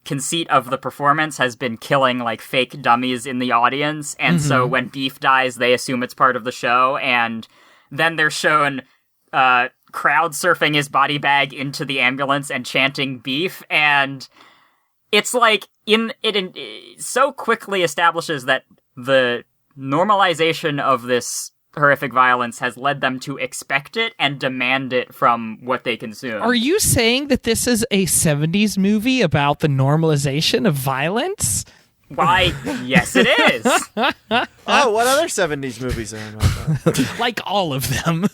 conceit of the performance has been killing, like, fake dummies in the audience, and so when Beef dies, they assume it's part of the show, and then they're shown crowd surfing his body bag into the ambulance and chanting Beef, and it's like, it so quickly establishes that the normalization of this horrific violence has led them to expect it and demand it from what they consume. Are you saying that this is a 70s movie about the normalization of violence? Why, yes, it is. Oh, what other 70s movies are about that? Like all of them.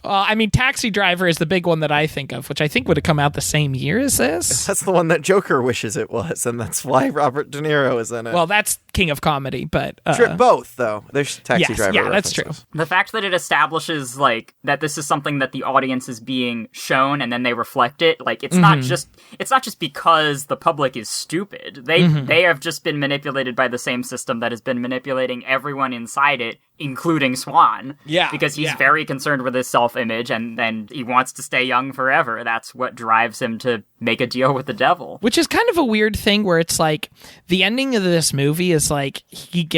I mean, Taxi Driver is the big one that I think of, which I think would have come out the same year as this. That's the one that Joker wishes it was, and that's why Robert De Niro is in it. Well, that's King of Comedy, but... both, though. There's Taxi Driver yeah, that's references. true. The fact that it establishes, like, that this is something that the audience is being shown and then they reflect it, like, it's not just because the public is stupid. They have just been manipulated by the same system that has been manipulating everyone inside it, including Swan. Yeah. Because he's very concerned with his self-image and he wants to stay young forever. That's what drives him to make a deal with the devil. Which is kind of a weird thing where it's like, the ending of this movie is like, he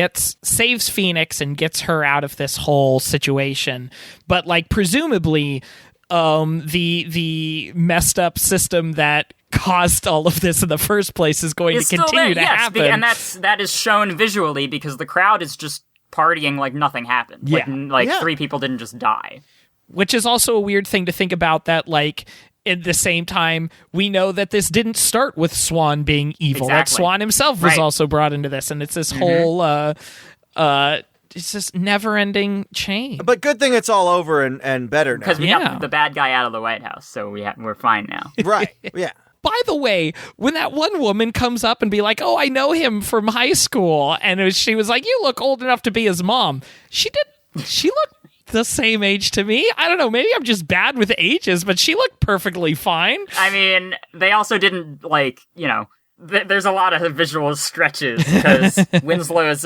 saves Phoenix and gets her out of this whole situation. But like, presumably, the messed up system that caused all of this in the first place is going to continue to happen. And that is shown visually because the crowd is just partying like nothing happened. Yeah. 3 people didn't just die. Which is also a weird thing to think about, that like, at the same time, we know that this didn't start with Swan being evil. That Swan himself was also brought into this, and it's this whole it's this never-ending chain. But good thing it's all over and better now. Because we got the bad guy out of the White House, so we're fine now. Right, yeah. By the way, when that one woman comes up and be like, oh, I know him from high school, and she was like, you look old enough to be his mom. She looked the same age to me. I don't know, maybe I'm just bad with ages, but she looked perfectly fine. I mean, they also didn't, like, you know, there's a lot of visual stretches, because Winslow's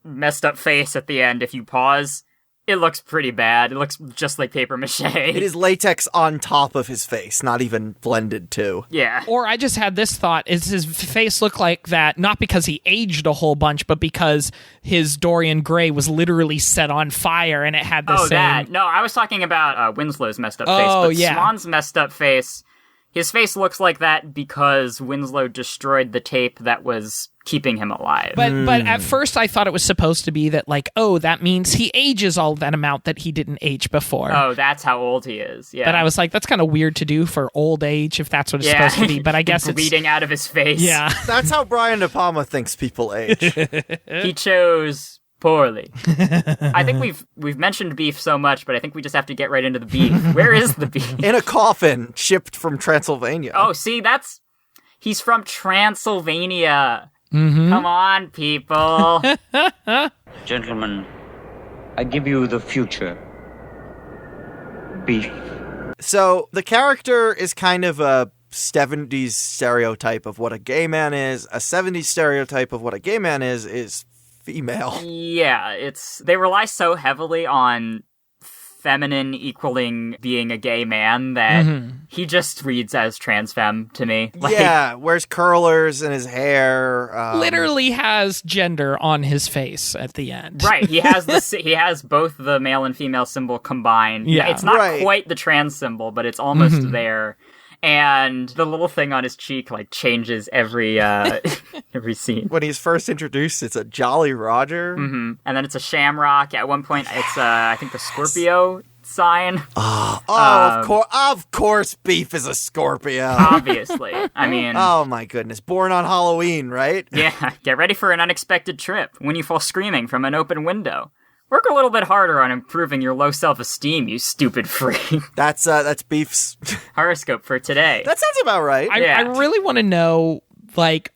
messed up face at the end, if you pause, it looks pretty bad. It looks just like paper mache. It is latex on top of his face, not even blended too. Yeah. Or I just had this thought, is his face look like that, not because he aged a whole bunch, but because his Dorian Gray was literally set on fire and it had the same... that. No, I was talking about Winslow's messed up face, but Swan's messed up face... His face looks like that because Winslow destroyed the tape that was keeping him alive. But at first I thought it was supposed to be that, like, oh, that means he ages all that amount that he didn't age before. Oh, that's how old he is, yeah. But I was like, that's kind of weird to do for old age if that's what it's supposed to be, but I guess it's... bleeding out of his face. Yeah. That's how Brian De Palma thinks people age. He chose... poorly. I think we've mentioned beef so much, but I think we just have to get right into the beef. Where is the beef? In a coffin, shipped from Transylvania. Oh, see, he's from Transylvania. Come on, people. Gentlemen, I give you the future. Beef. So, the character is kind of a 70s stereotype of what a gay man is. A 70s stereotype of what a gay man is female. Yeah, they rely so heavily on feminine equaling being a gay man that he just reads as trans femme to me. Like, wears curlers in his hair. Literally has gender on his face at the end. Right, he has both the male and female symbol combined. Yeah. It's not quite the trans symbol, but it's almost there. And the little thing on his cheek, like, changes every scene. When he's first introduced, it's a Jolly Roger. And then it's a shamrock. At one point, it's, I think, the Scorpio sign. Of course Beef is a Scorpio. Obviously. I mean... Oh, my goodness. Born on Halloween, right? Yeah. Get ready for an unexpected trip when you fall screaming from an open window. Work a little bit harder on improving your low self-esteem, you stupid freak. That's Beef's horoscope for today. That sounds about right. I really want to know, like...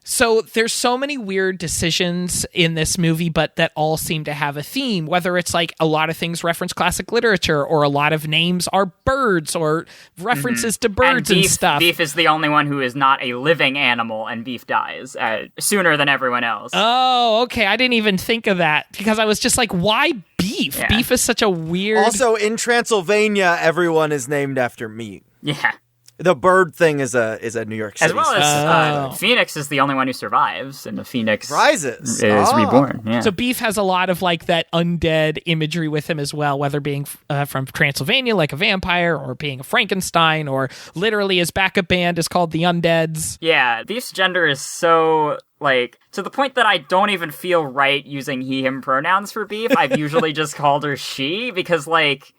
So there's so many weird decisions in this movie, but that all seem to have a theme, whether it's like a lot of things reference classic literature or a lot of names are birds or references to birds and stuff. Beef is the only one who is not a living animal, and Beef dies sooner than everyone else. Oh, okay. I didn't even think of that because I was just like, why Beef? Yeah. Beef is such a weird... Also, in Transylvania, everyone is named after meat. Yeah. The bird thing is a New York City. As well as Phoenix is the only one who survives, and the Phoenix rises, is reborn. Yeah. So Beef has a lot of like that undead imagery with him as well, whether being from Transylvania, like a vampire, or being a Frankenstein, or literally his backup band is called the Undeads. Yeah, Beef's gender is so... like, to the point that I don't even feel right using he, him pronouns for Beef. I've usually just called her she, because, like...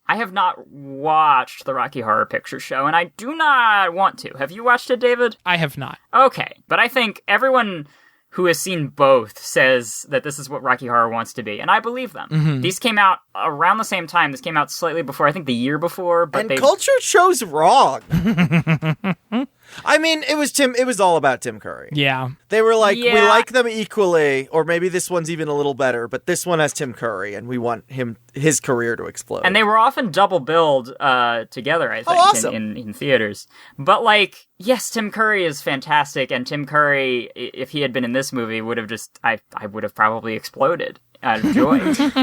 I have not watched the Rocky Horror Picture Show, and I do not want to. Have you watched it, David? I have not. Okay, but I think everyone who has seen both says that this is what Rocky Horror wants to be, and I believe them. Mm-hmm. These came out around the same time. This came out slightly before, I think the year before. But and culture chose wrong. I mean, it was all about Tim Curry. Yeah. They were like, Yeah. we like them equally, or maybe this one's even a little better, but this one has Tim Curry, and we want his career to explode. And they were often double billed together, I think, awesome. in theaters. But, like, yes, Tim Curry is fantastic, and Tim Curry, if he had been in this movie, would have I would have probably exploded out of joy.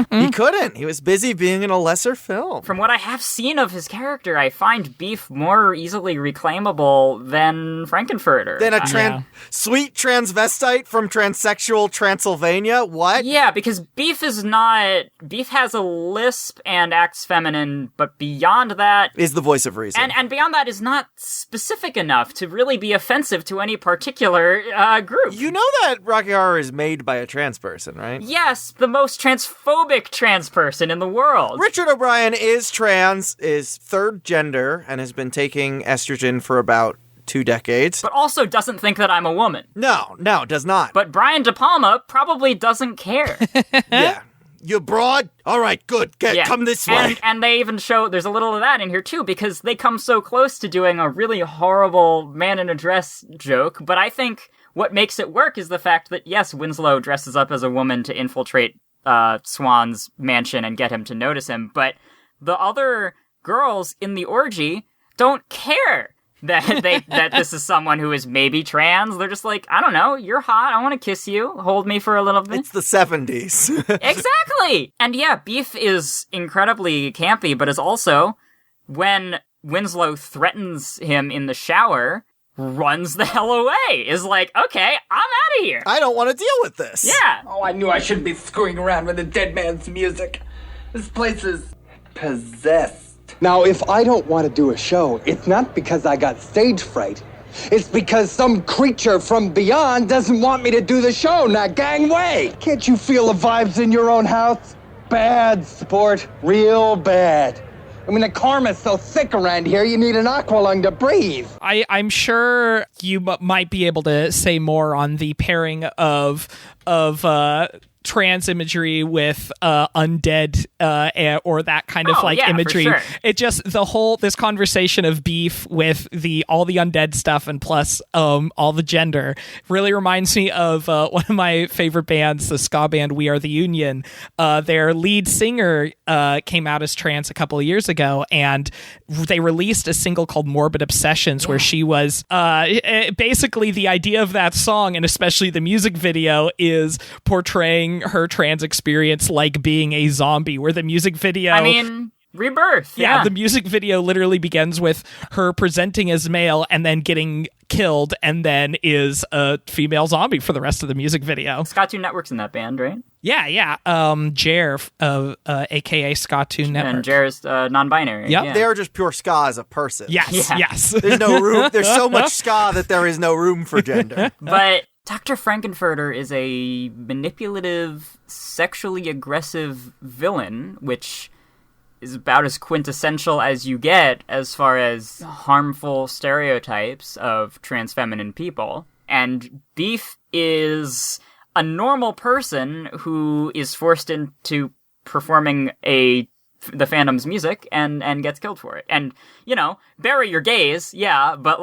He couldn't. He was busy being in a lesser film. From what I have seen of his character, I find Beef more easily reclaimable than Frankenfurter. Then a sweet transvestite from transsexual Transylvania? What? Yeah, because Beef has a lisp and acts feminine, but beyond that... is the voice of reason. And beyond that is not specific enough to really be offensive to any particular group. You know that Rocky Horror is made by a trans person, right? Yes, the most transphobic trans person in the world. Richard O'Brien is trans, is third gender, and has been taking estrogen for about 2 decades. But also doesn't think that I'm a woman. No, does not. But Brian De Palma probably doesn't care. Yeah. You broad? All right, good. Come this way. And they even show, there's a little of that in here too, because they come so close to doing a really horrible man in a dress joke. But I think what makes it work is the fact that, yes, Winslow dresses up as a woman to infiltrate Swan's mansion and get him to notice him, but the other girls in the orgy don't care that this is someone who is maybe trans. They're just like, I don't know, you're hot, I want to kiss you, hold me for a little bit. It's the 70s. Exactly! And yeah, Beef is incredibly campy, but is also, when Winslow threatens him in the shower, runs the hell away. Is like, okay, I'm out of here. I don't want to deal with this. Yeah. Oh, I knew I shouldn't be screwing around with a dead man's music. This place is possessed. Now, if I don't want to do a show, it's not because I got stage fright. It's because some creature from beyond doesn't want me to do the show. Now, gangway! Can't you feel the vibes in your own house? Bad, sport. Real bad. I mean, the karma's so thick around here, you need an aqualung to breathe. I'm sure you might be able to say more on the pairing of trans imagery with undead or that kind of imagery. For sure. It just this conversation of Beef with all the undead stuff and plus all the gender really reminds me of one of my favorite bands, the ska band We Are the Union. Their lead singer came out as trans a couple of years ago, and they released a single called Morbid Obsessions where she was basically the idea of that song, and especially the music video, is portraying her trans experience like being a zombie, where the music video, I mean, rebirth. Yeah, the music video literally begins with her presenting as male and then getting killed, and then is a female zombie for the rest of the music video. Scott Network's in that band, right? Yeah. Jer, aka Scott Network. And Jer's non-binary. Yep. Yeah. They are just pure ska as a person. Yes. There's no room. There's so much ska that there is no room for gender. But Dr. Frankenfurter is a manipulative, sexually aggressive villain, which is about as quintessential as you get as far as harmful stereotypes of trans feminine people. And Beef is a normal person who is forced into performing the fandom's music and gets killed for it. And, bury your gays, yeah, but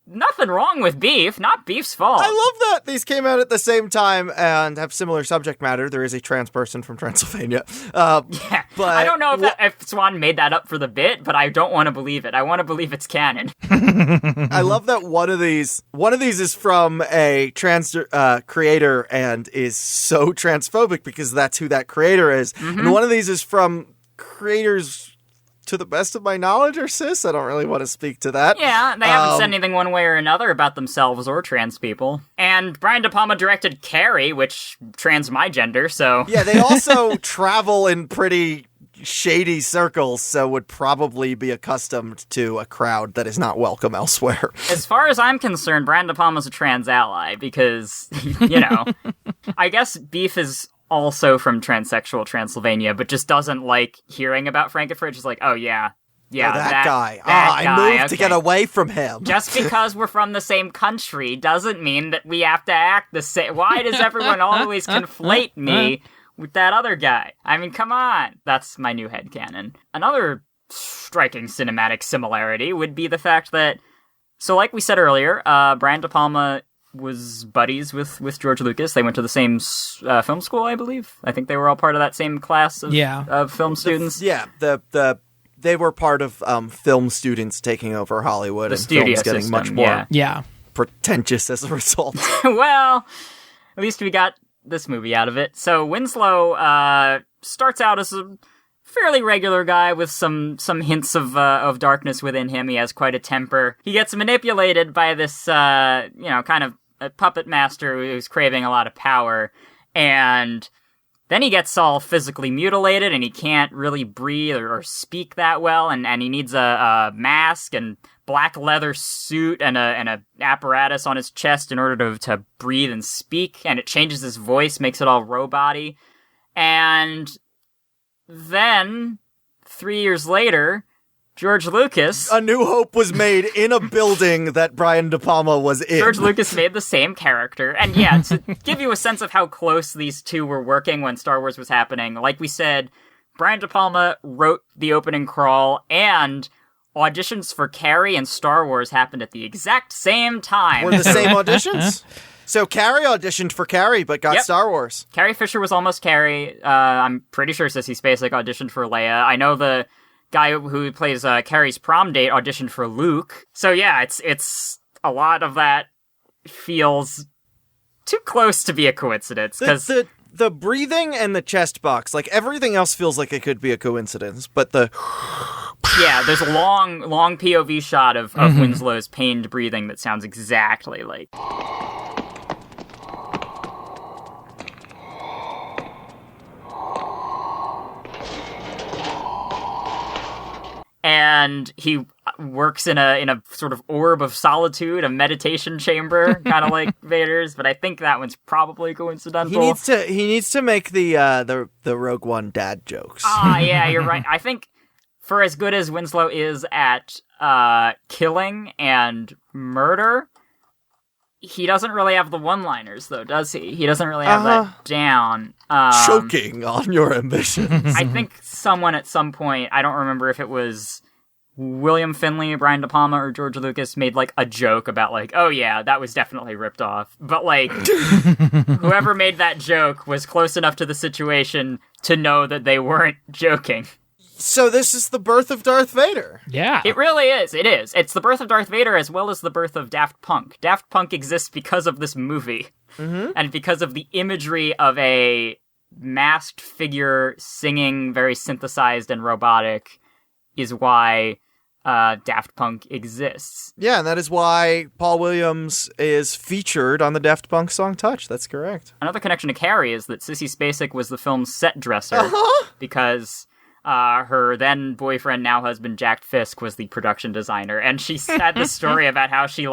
nothing wrong with Beef, not Beef's fault. I love that these came out at the same time and have similar subject matter. There is a trans person from Transylvania. Yeah, but I don't know if Swan made that up for the bit, but I don't want to believe it. I want to believe it's canon. I love that one of these is from a trans creator and is so transphobic because that's who that creator is. Mm-hmm. And one of these is from creators, to the best of my knowledge, or cis. I don't really want to speak to that. Yeah, they haven't said anything one way or another about themselves or trans people. And Brian De Palma directed Carrie, which trans my gender, so... Yeah, they also travel in pretty shady circles, so would probably be accustomed to a crowd that is not welcome elsewhere. As far as I'm concerned, Brian De Palma's a trans ally, because, I guess Beef is also from transsexual Transylvania, but just doesn't like hearing about Frankenfurt. She's like, oh yeah, that guy. That I moved to okay. get away from him. Just because we're from the same country doesn't mean that we have to act the same. Why does everyone always conflate me with that other guy? I mean, come on. That's my new headcanon. Another striking cinematic similarity would be the fact that, so like we said earlier, Brian De Palma was buddies with George Lucas. They went to the same film school, I believe. I think they were all part of that same class of film students. They were part of film students taking over Hollywood, the and studio films getting system, much more Yeah. pretentious as a result. Well, at least we got this movie out of it. So Winslow starts out as a fairly regular guy with some hints of darkness within him. He has quite a temper. He gets manipulated by this kind of a puppet master who's craving a lot of power, and then he gets all physically mutilated, and he can't really breathe or speak that well, and he needs a mask and black leather suit and a apparatus on his chest in order to breathe and speak, and it changes his voice, makes it all robot-y. And then, 3 years later, George Lucas... A New Hope was made in a building that Brian De Palma was in. George Lucas made the same character. And yeah, to give you a sense of how close these two were working when Star Wars was happening, like we said, Brian De Palma wrote the opening crawl, and auditions for Carrie and Star Wars happened at the exact same time. Were the same auditions? So Carrie auditioned for Carrie, but got Star Wars. Carrie Fisher was almost Carrie. I'm pretty sure Sissy Spacek auditioned for Leia. I know the guy who plays Carrie's prom date auditioned for Luke. So yeah, it's a lot of that feels too close to be a coincidence. Because the breathing and the chest box, like everything else feels like it could be a coincidence, but yeah, there's a long POV shot of Winslow's pained breathing that sounds exactly like... And he works in a sort of orb of solitude, a meditation chamber, kind of like Vader's. But I think that one's probably coincidental. He needs to make the Rogue One dad jokes. Yeah, you're right. I think for as good as Winslow is at killing and murder, he doesn't really have the one-liners, though, does he? He doesn't really have that down. Choking on your ambitions. I think someone at some point, I don't remember if it was William Finley, Brian De Palma, or George Lucas, made like a joke about like, oh yeah, that was definitely ripped off. But like, whoever made that joke was close enough to the situation to know that they weren't joking. So this is the birth of Darth Vader. Yeah. It really is. It is. It's the birth of Darth Vader as well as the birth of Daft Punk. Daft Punk exists because of this movie. Mm-hmm. And because of the imagery of a masked figure singing very synthesized and robotic is why Daft Punk exists. Yeah, and that is why Paul Williams is featured on the Daft Punk song Touch. That's correct. Another connection to Carrie is that Sissy Spacek was the film's set dresser because... her then boyfriend, now husband, Jack Fisk, was the production designer, and she had this story about how she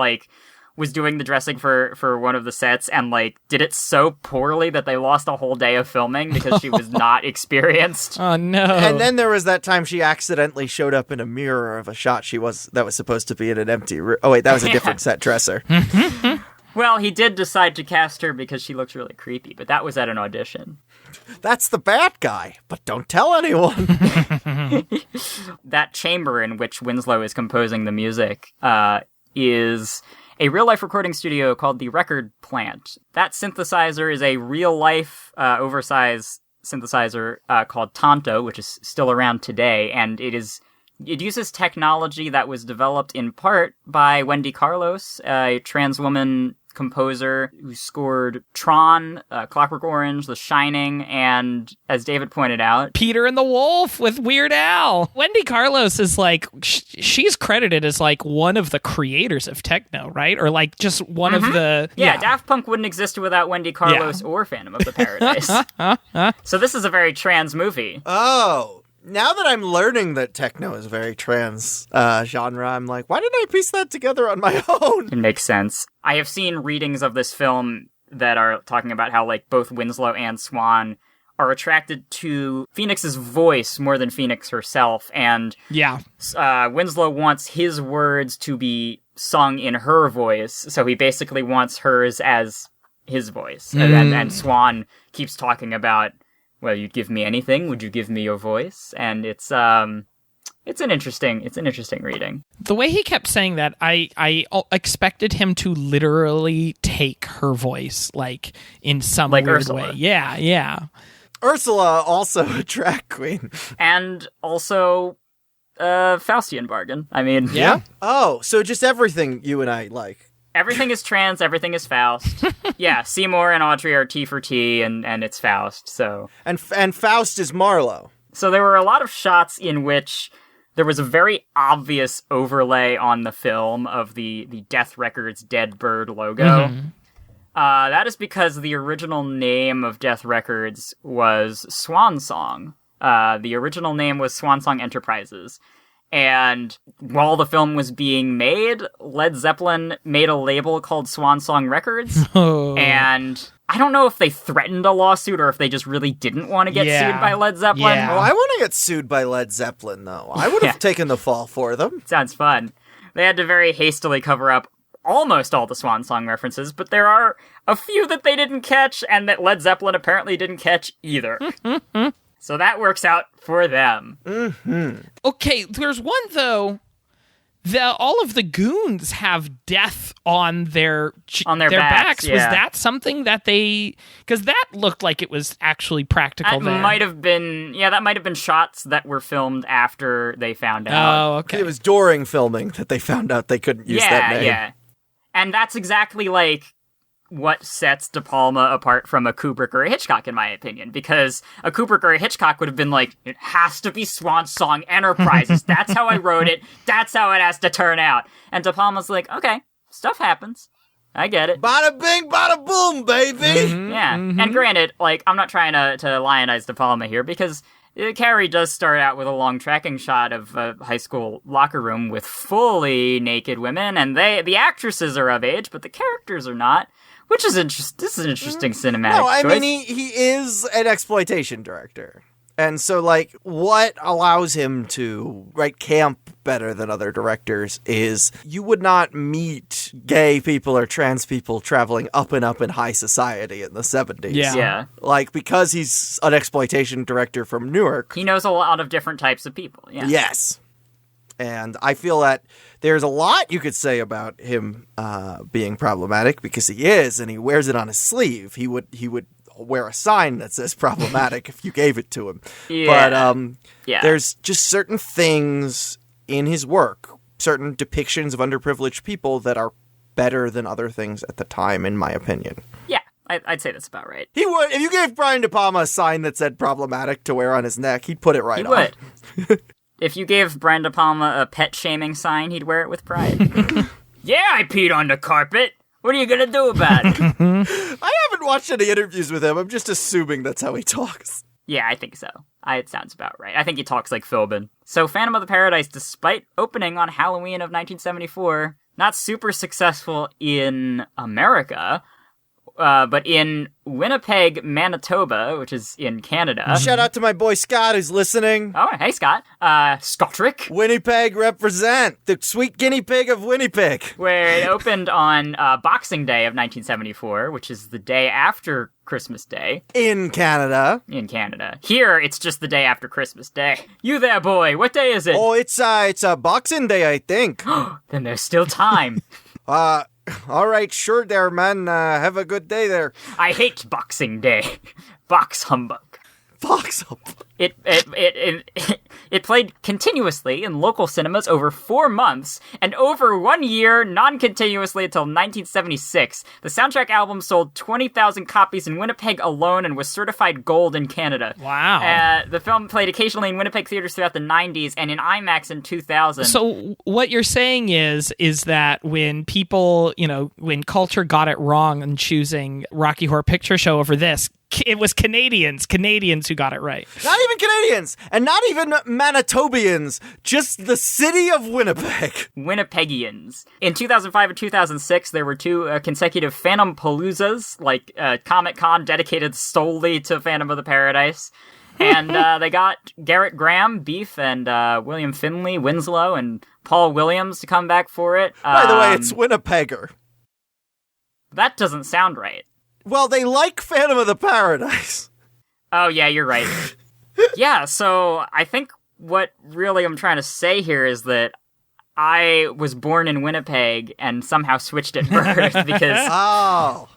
was doing the dressing for one of the sets and did it so poorly that they lost a whole day of filming because she was not experienced. Oh no! And then there was that time she accidentally showed up in a mirror of a shot that was supposed to be in an empty room. Oh wait, that was a different set dresser. Well, he did decide to cast her because she looks really creepy, but that was at an audition. That's the bad guy, but don't tell anyone. That chamber in which Winslow is composing the music is a real-life recording studio called the Record Plant. That synthesizer is a real-life, oversized synthesizer called Tonto, which is still around today, and it uses technology that was developed in part by Wendy Carlos, a trans woman composer who scored Tron, Clockwork Orange, The Shining, and, as David pointed out, Peter and the Wolf with Weird Al. Wendy Carlos is she's credited as one of the creators of techno, right? Or just one of the... Yeah, Daft Punk wouldn't exist without Wendy Carlos or Phantom of the Paradise. So this is a very trans movie. Oh. Now that I'm learning that techno is a very trans genre, I'm like, why didn't I piece that together on my own? It makes sense. I have seen readings of this film that are talking about how both Winslow and Swan are attracted to Phoenix's voice more than Phoenix herself, and Winslow wants his words to be sung in her voice, so he basically wants hers as his voice. And Swan keeps talking about, well, you'd give me anything, would you give me your voice? And it's an interesting reading. The way he kept saying that, I expected him to literally take her voice, like in some weird Ursula. way. Yeah. Ursula, also a drag queen. And also Faustian bargain. I mean... Yeah? Oh, so just everything you and I like. Everything is trans, everything is Faust. Yeah, Seymour and Audrey are T for T, and it's Faust, so... And Faust is Marlowe. So there were a lot of shots in which there was a very obvious overlay on the film of the Death Records Dead Bird logo. Mm-hmm. That is because the original name of Death Records was Swan Song. The original name was Swan Song Enterprises. And while the film was being made, Led Zeppelin made a label called Swan Song Records. Oh. And I don't know if they threatened a lawsuit or if they just really didn't want to get sued by Led Zeppelin. Oh, I want to get sued by Led Zeppelin, though. I would have taken the fall for them. Sounds fun. They had to very hastily cover up almost all the Swan Song references, but there are a few that they didn't catch and that Led Zeppelin apparently didn't catch either. So that works out for them. Mm-hmm. Okay, there's one, though. All of the goons have death on their backs. Yeah. Was that something that they... Because that looked like it was actually practical there. That might have been shots that were filmed after they found out. Oh, okay. It was during filming that they found out they couldn't use that name. Yeah. And that's exactly like what sets De Palma apart from a Kubrick or a Hitchcock, in my opinion, because a Kubrick or a Hitchcock would have been like, it has to be Swan Song Enterprises. That's how I wrote it. That's how it has to turn out. And De Palma's like, okay, stuff happens. I get it. Bada bing, bada boom, baby. Mm-hmm, Yeah. And granted, like, I'm not trying to lionize De Palma here, because Carrie does start out with a long tracking shot of a high school locker room with fully naked women, and the actresses are of age, but the characters are not. Which is interesting. This is an interesting cinematic choice. I mean, he is an exploitation director. And so, like, what allows him to write camp better than other directors is you would not meet gay people or trans people traveling up and up in high society in the 70s. Yeah. Like, because he's an exploitation director from Newark. He knows a lot of different types of people. Yeah. Yes. And I feel that there's a lot you could say about him being problematic, because he is, and he wears it on his sleeve. He would wear a sign that says problematic if you gave it to him. Yeah. But there's just certain things in his work, certain depictions of underprivileged people that are better than other things at the time, in my opinion. Yeah, I'd say that's about right. He would. If you gave Brian De Palma a sign that said problematic to wear on his neck, he'd put it right on. He would. If you gave Brian De Palma a pet-shaming sign, he'd wear it with pride. Yeah, I peed on the carpet. What are you going to do about it? I haven't watched any interviews with him. I'm just assuming that's how he talks. Yeah, I think so. It sounds about right. I think he talks like Philbin. So Phantom of the Paradise, despite opening on Halloween of 1974, not super successful in America, but in Winnipeg, Manitoba, which is in Canada. Shout out to my boy Scott who's listening. Oh, hey Scott. Scottrick. Winnipeg represent. The sweet guinea pig of Winnipeg. Where it opened on Boxing Day of 1974, which is the day after Christmas Day. In Canada. Here, it's just the day after Christmas Day. You there, boy. What day is it? Oh, it's a Boxing Day, I think. Then there's still time. All right, sure there, man. Have a good day there. I hate Boxing Day. Box humbug. Box humbug. It played continuously in local cinemas over 4 months, and over 1 year, non-continuously until 1976. The soundtrack album sold 20,000 copies in Winnipeg alone and was certified gold in Canada. Wow. The film played occasionally in Winnipeg theaters throughout the 90s and in IMAX in 2000. So what you're saying is that when people, when culture got it wrong in choosing Rocky Horror Picture Show over this, it was Canadians who got it right. Not even Canadians, and not even Manitobians, just the city of Winnipeg. Winnipegians. In 2005 and 2006, there were 2 consecutive Phantom Paloozas, like Comic-Con dedicated solely to Phantom of the Paradise. And they got Garrett Graham, Beef, and William Finley, Winslow, and Paul Williams to come back for it. By the way, it's Winnipegger. That doesn't sound right. Well, they like Phantom of the Paradise. Oh, yeah, you're right. Yeah, so I think what really I'm trying to say here is that I was born in Winnipeg and somehow switched at birth because... Oh,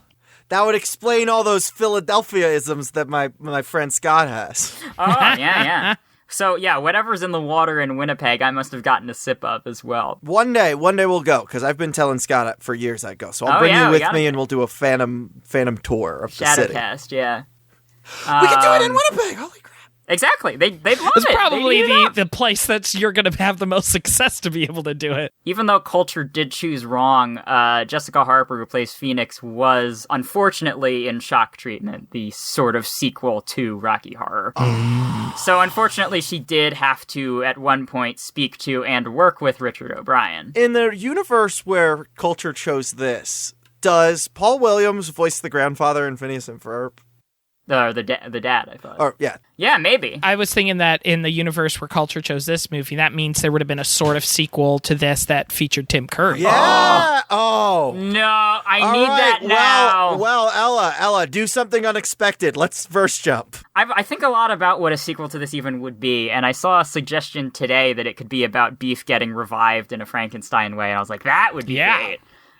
that would explain all those Philadelphia-isms that my friend Scott has. Oh, yeah. So, yeah, whatever's in the water in Winnipeg, I must have gotten a sip of as well. One day we'll go, because I've been telling Scott for years I'd go. So I'll bring you with me, and we'll do a Phantom tour of the city. Shadowcast, yeah. We can do it in Winnipeg, holy crap. Exactly, they'd love it. It's probably the place that you're going to have the most success to be able to do it. Even though culture did choose wrong, Jessica Harper, who plays Phoenix, was unfortunately in Shock Treatment, the sort of sequel to Rocky Horror. So unfortunately, she did have to, at one point, speak to and work with Richard O'Brien. In the universe where culture chose this, does Paul Williams voice the grandfather in Phineas and Ferb? The dad, I thought. Or, yeah. Yeah, maybe. I was thinking that in the universe where culture chose this movie, that means there would have been a sort of sequel to this that featured Tim Curry. Yeah! Oh! No, I need that now! Well, Ella, do something unexpected. Let's verse jump. I think a lot about what a sequel to this even would be, and I saw a suggestion today that it could be about Beef getting revived in a Frankenstein way, and I was like, that would be great.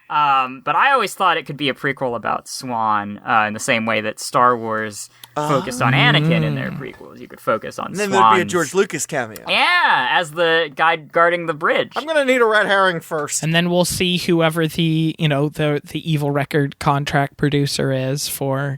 But I always thought it could be a prequel about Swan, in the same way that Star Wars focused on Anakin in their prequels. You could focus on Swan. Then there'd be a George Lucas cameo. Yeah, as the guy guarding the bridge. I'm gonna need a red herring first. And then we'll see whoever the evil record contract producer is for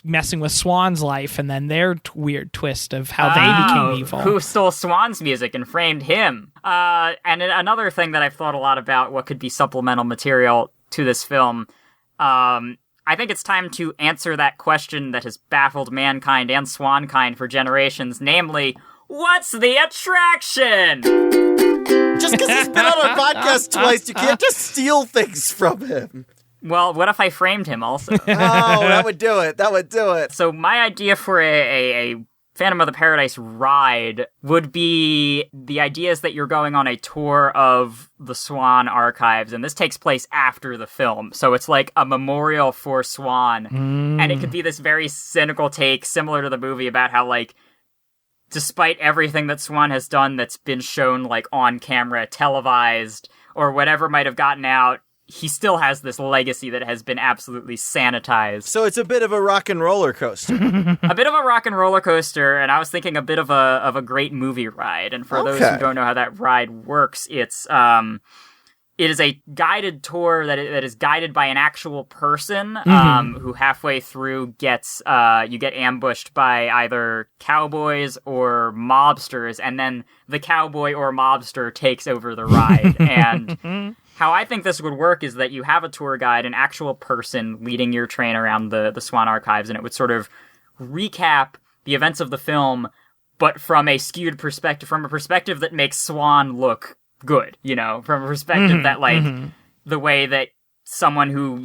messing with Swan's life, and then their weird twist of how they became evil. Who stole Swan's music and framed him. And another thing that I've thought a lot about what could be supplemental material to this film, I think it's time to answer that question that has baffled mankind and Swankind for generations, namely, what's the attraction? Just because he's been on our podcast twice, you can't just steal things from him. Well, what if I framed him also? Oh, that would do it. So my idea for a Phantom of the Paradise ride would be the idea is that you're going on a tour of the Swan archives, and this takes place after the film. So it's like a memorial for Swan. And it could be this very cynical take, similar to the movie, about how, like, despite everything that Swan has done that's been shown, like, on camera, televised, or whatever might have gotten out, he still has this legacy that has been absolutely sanitized. So it's a bit of a rock and roller coaster. A bit of a rock and roller coaster, and I was thinking a bit of a great movie ride. And for those who don't know how that ride works, it is a guided tour that is guided by an actual person who halfway through gets you get ambushed by either cowboys or mobsters, and then the cowboy or mobster takes over the ride. And how I think this would work is that you have a tour guide, an actual person leading your train around the Swan archives, and it would sort of recap the events of the film, but from a skewed perspective, from a perspective that makes Swan look good, from a perspective that, like, the way that someone who,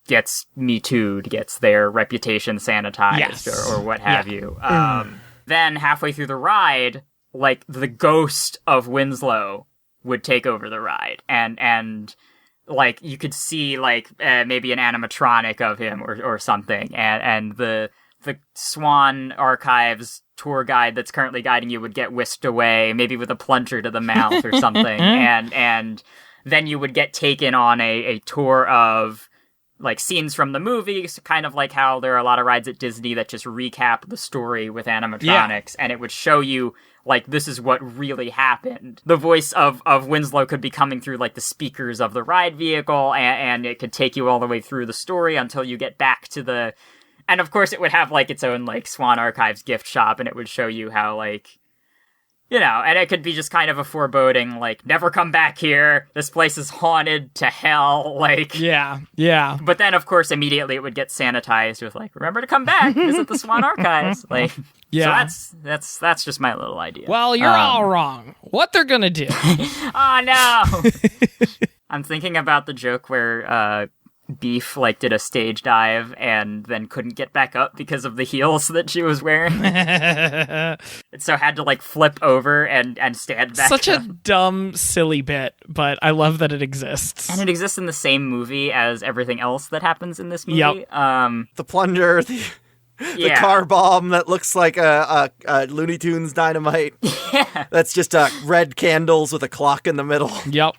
gets Me Too'd gets their reputation sanitized or what have you. Then halfway through the ride, like, the ghost of Winslow would take over the ride, and like you could see like maybe an animatronic of him or something, and the Swan Archives tour guide that's currently guiding you would get whisked away, maybe with a plunger to the mouth or something, and then you would get taken on a tour of like scenes from the movies, kind of like how there are a lot of rides at Disney that just recap the story with animatronics, and it would show you like, this is what really happened. The voice of Winslow could be coming through, like, the speakers of the ride vehicle, and it could take you all the way through the story until you get back to the... And, of course, it would have, like, its own, like, Swan Archives gift shop, and it would show you how, like, And it could be just kind of a foreboding, like, never come back here, this place is haunted to hell, like... Yeah. But then, of course, immediately it would get sanitized with, like, remember to come back, visit the Swan Archives, like... Yeah. So that's just my little idea. Well, you're all wrong. What they're gonna do. Oh, no! I'm thinking about the joke where, Beef, like, did a stage dive and then couldn't get back up because of the heels that she was wearing. And so had to, like, flip over and stand back Such up. a dumb, silly bit, but I love that it exists. And it exists in the same movie as everything else that happens in this movie. Yep. The plunger, the car bomb that looks like a Looney Tunes dynamite. Yeah. That's just red candles with a clock in the middle. Yep.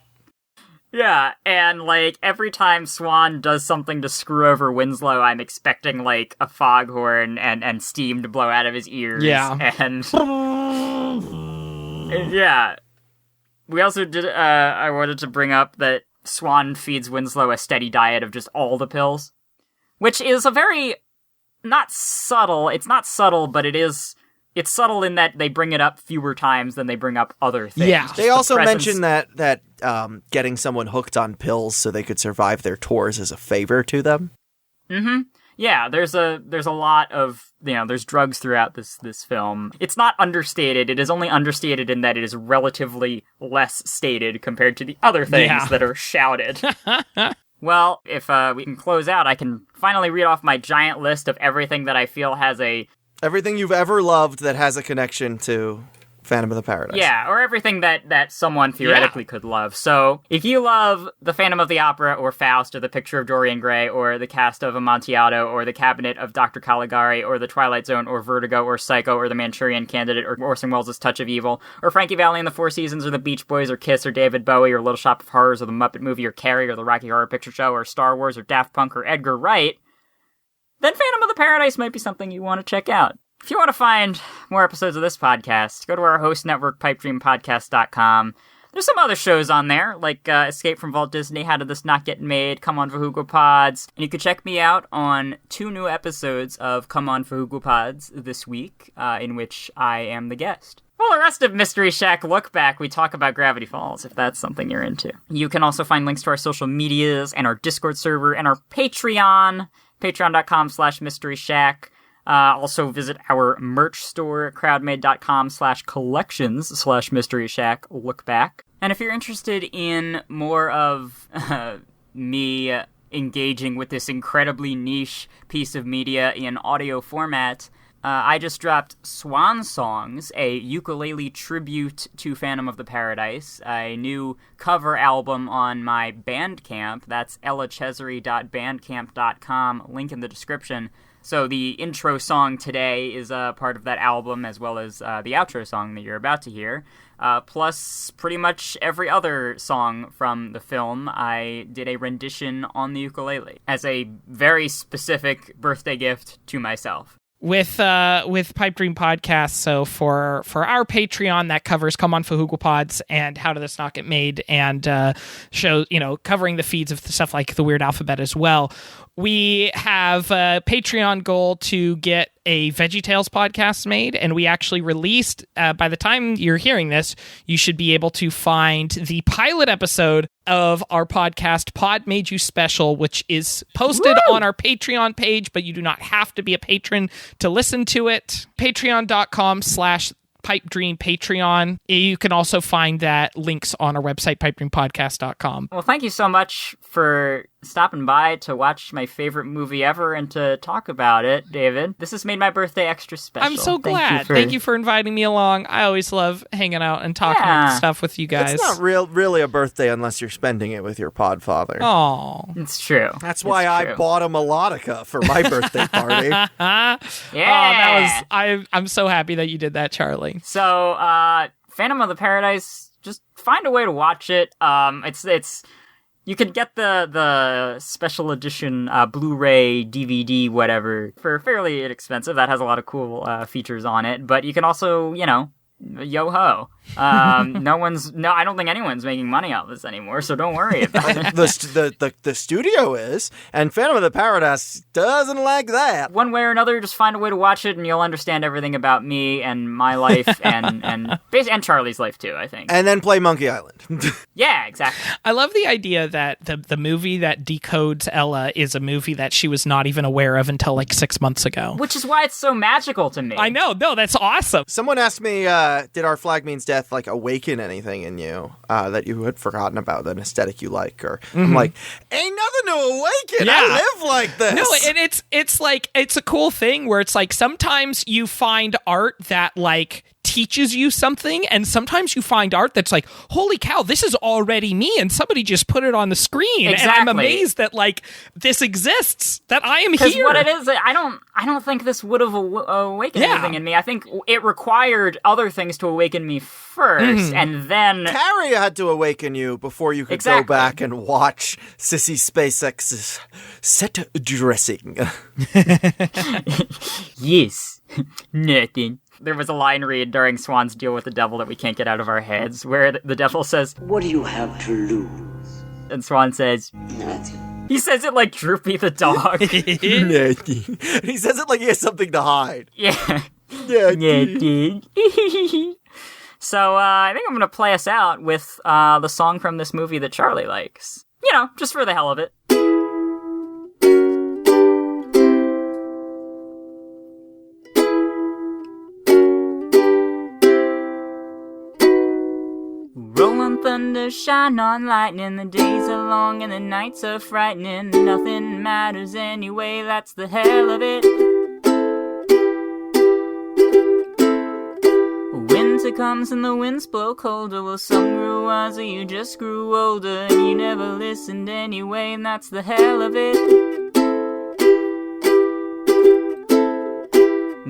Yeah, and, like, every time Swan does something to screw over Winslow, I'm expecting, like, a foghorn and steam to blow out of his ears. Yeah. And... yeah. We also did, I wanted to bring up that Swan feeds Winslow a steady diet of just all the pills. Which is a very... it's not subtle, but it's subtle in that they bring it up fewer times than they bring up other things. Yeah. They also mention that getting someone hooked on pills so they could survive their tours is a favor to them. Mm-hmm. Yeah, there's a lot of, there's drugs throughout this film. It's not understated. It is only understated in that it is relatively less stated compared to the other things that are shouted. Well, if we can close out, I can finally read off my giant list of everything that I feel has everything you've ever loved that has a connection to Phantom of the Paradise. Yeah, or everything that someone theoretically could love. So, if you love The Phantom of the Opera, or Faust, or The Picture of Dorian Gray, or the cast of Amontillado, or The Cabinet of Dr. Caligari, or The Twilight Zone, or Vertigo, or Psycho, or The Manchurian Candidate, or Orson Welles' Touch of Evil, or Frankie Valli and the Four Seasons, or The Beach Boys, or Kiss, or David Bowie, or Little Shop of Horrors, or The Muppet Movie, or Carrie, or The Rocky Horror Picture Show, or Star Wars, or Daft Punk, or Edgar Wright, then Phantom of the Paradise might be something you want to check out. If you want to find more episodes of this podcast, go to our host network, pipedreampodcast.com. There's some other shows on there, like Escape from Walt Disney, How Did This Not Get Made, Come On Fahugo Pods. And you can check me out on 2 new episodes of Come On Fahugo Pods this week, in which I am the guest. Well, the rest of Mystery Shack Look Back, we talk about Gravity Falls, if that's something you're into. You can also find links to our social medias and our Discord server and our Patreon, patreon.com/Mystery Shack. Also visit our merch store at crowdmade.com/collections/Mystery Shack Look Back. And if you're interested in more of me engaging with this incredibly niche piece of media in audio format, I just dropped Swan Songs, a ukulele tribute to Phantom of the Paradise, a new cover album on my Bandcamp. That's ellachessery.bandcamp.com, link in the description. So the intro song today is part of that album, as well as the outro song that you're about to hear. Plus pretty much every other song from the film. I did a rendition on the ukulele as a very specific birthday gift to myself. With Pipe Dream Podcast, so for our Patreon that covers Come On Fahugo Pods and How Did This Not Get Made, and show covering the feeds of stuff like the Weird Alphabet as well. We have a Patreon goal to get a VeggieTales podcast made, and we actually released, by the time you're hearing this, you should be able to find the pilot episode of our podcast, Pod Made You Special, which is posted on our Patreon page, but you do not have to be a patron to listen to it. Patreon.com/Pipedream Patreon. You can also find that links on our website, pipedreampodcast.com. Well, thank you so much for stopping by to watch my favorite movie ever and to talk about it, David. This has made my birthday extra special. I'm so glad. Thank you for inviting me along. I always love hanging out and talking stuff with you guys. It's not really a birthday unless you're spending it with your podfather. Oh, it's true. That's why I bought a melodica for my birthday party. Yeah. I'm so happy that you did that, Charlie. So, Phantom of the Paradise, just find a way to watch it. It's you could get the special edition Blu-ray, DVD, whatever, for fairly inexpensive. That has a lot of cool features on it. But you can also, yo ho. I don't think anyone's making money off this anymore, so don't worry about it. The studio is, and Phantom of the Paradise doesn't like that. One way or another, just find a way to watch it, and you'll understand everything about me and my life, and Charlie's life too, I think. And then play Monkey Island. Yeah, exactly. I love the idea that the movie that decodes Ella is a movie that she was not even aware of until like 6 months ago. Which is why it's so magical to me. I know. No, that's awesome. Someone asked me, did Our Flag Means Death like awaken anything in you that you had forgotten about, an aesthetic you like? Or I'm like, ain't nothing to awaken. Yeah. I live like this. No, and it's like, it's a cool thing where it's like sometimes you find art that like teaches you something, and sometimes you find art that's like, holy cow, this is already me, and somebody just put it on the screen. Exactly. And I'm amazed that like this exists, that I am here. Because what it is, I don't think this would have awakened anything in me. I think it required other things to awaken me first, and then Carrie had to awaken you before you could go back and watch Sissy SpaceX's set dressing. Yes. Nothing. There was a line read during Swan's deal with the devil that we can't get out of our heads, where the devil says, What do you have to lose? and Swan says, Nothing. He says it like Droopy the dog. Nothing. He says it like he has something to hide. Yeah. Nothing. So I think I'm going to play us out with the song from this movie that Charlie likes. You know, just for the hell of it. Roll on thunder, shine on lightning. The days are long and the nights are frightening. Nothing matters anyway, that's the hell of it. Winter comes and the winds blow colder. Well, some grew wiser, you just grew older. And you never listened anyway, and that's the hell of it.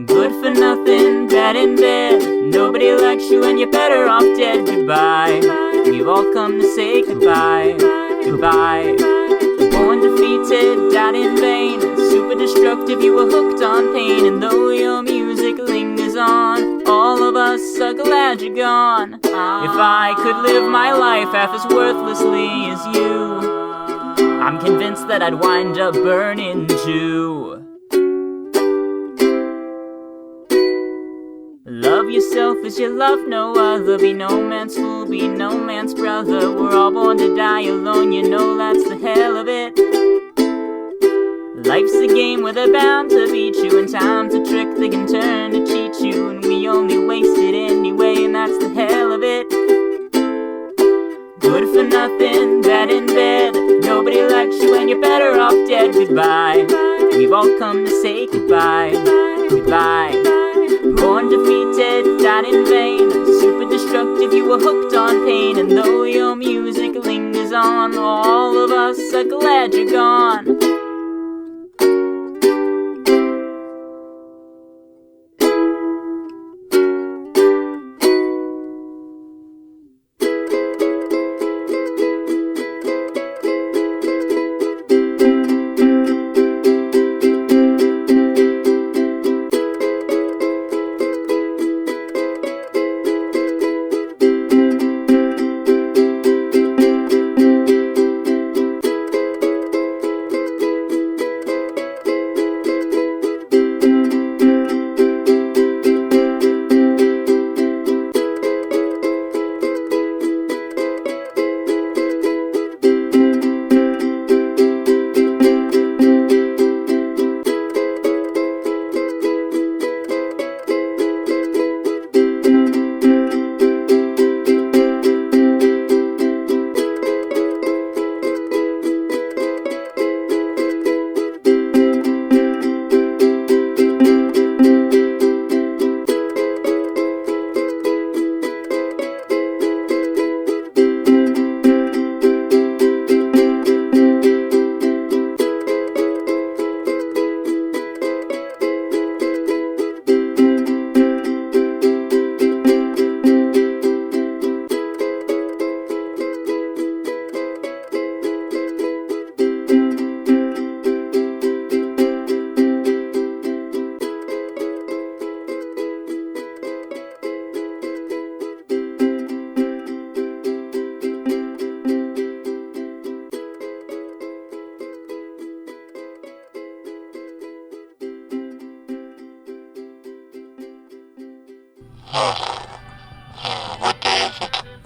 Good for nothing, bad in bed. Nobody likes you and you're better off dead. Goodbye, we've all come to say goodbye. Goodbye. Born defeated, died in vain. Super destructive, you were hooked on pain. And though your music lingers on, all of us are glad you're gone. If I could live my life half as worthlessly as you, I'm convinced that I'd wind up burning too. Love yourself as you love no other. Be no man's fool, be no man's brother. We're all born to die alone, you know that's the hell of it. Life's a game where they're bound to beat you, and time's a trick they can turn to cheat you. And we only waste it anyway, and that's the hell of it. Good for nothing, bad in bed. Nobody likes you and you're better off dead. Goodbye, we've all come to say goodbye. Goodbye. Born defeated, died in vain. Super destructive, you were hooked on pain. And though your music lingers on, all of us are glad you're gone.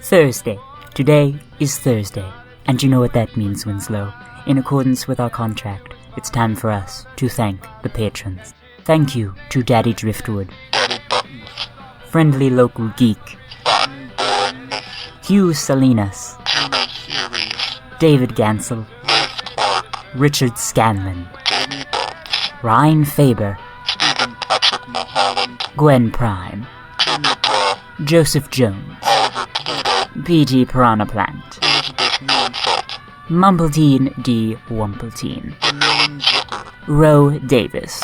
Thursday. Today is Thursday. And you know what that means, Winslow. In accordance with our contract, it's time for us to thank the patrons. Thank you to Daddy Driftwood, Friendly Local Geek, Hugh Salinas, David Gansel, Richard Scanlon, Ryan Faber, Gwen Prime, Joseph Jones, P.T. Piranha Plant, Mumbletine D. Wumpletine, Roe Davis,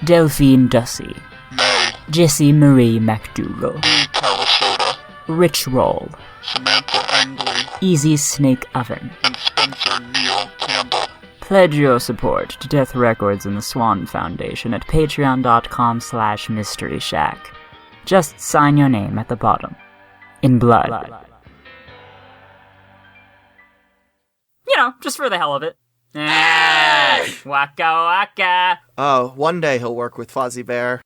Delphine Dussey, Jessie Marie MacDougall, Rich Roll, Easy Snake Oven. Pledge your support to Death Records and the Swan Foundation at patreon.com/Mystery Shack. Just sign your name at the bottom. In blood. You know, just for the hell of it. Waka waka. Oh, one day he'll work with Fozzie Bear.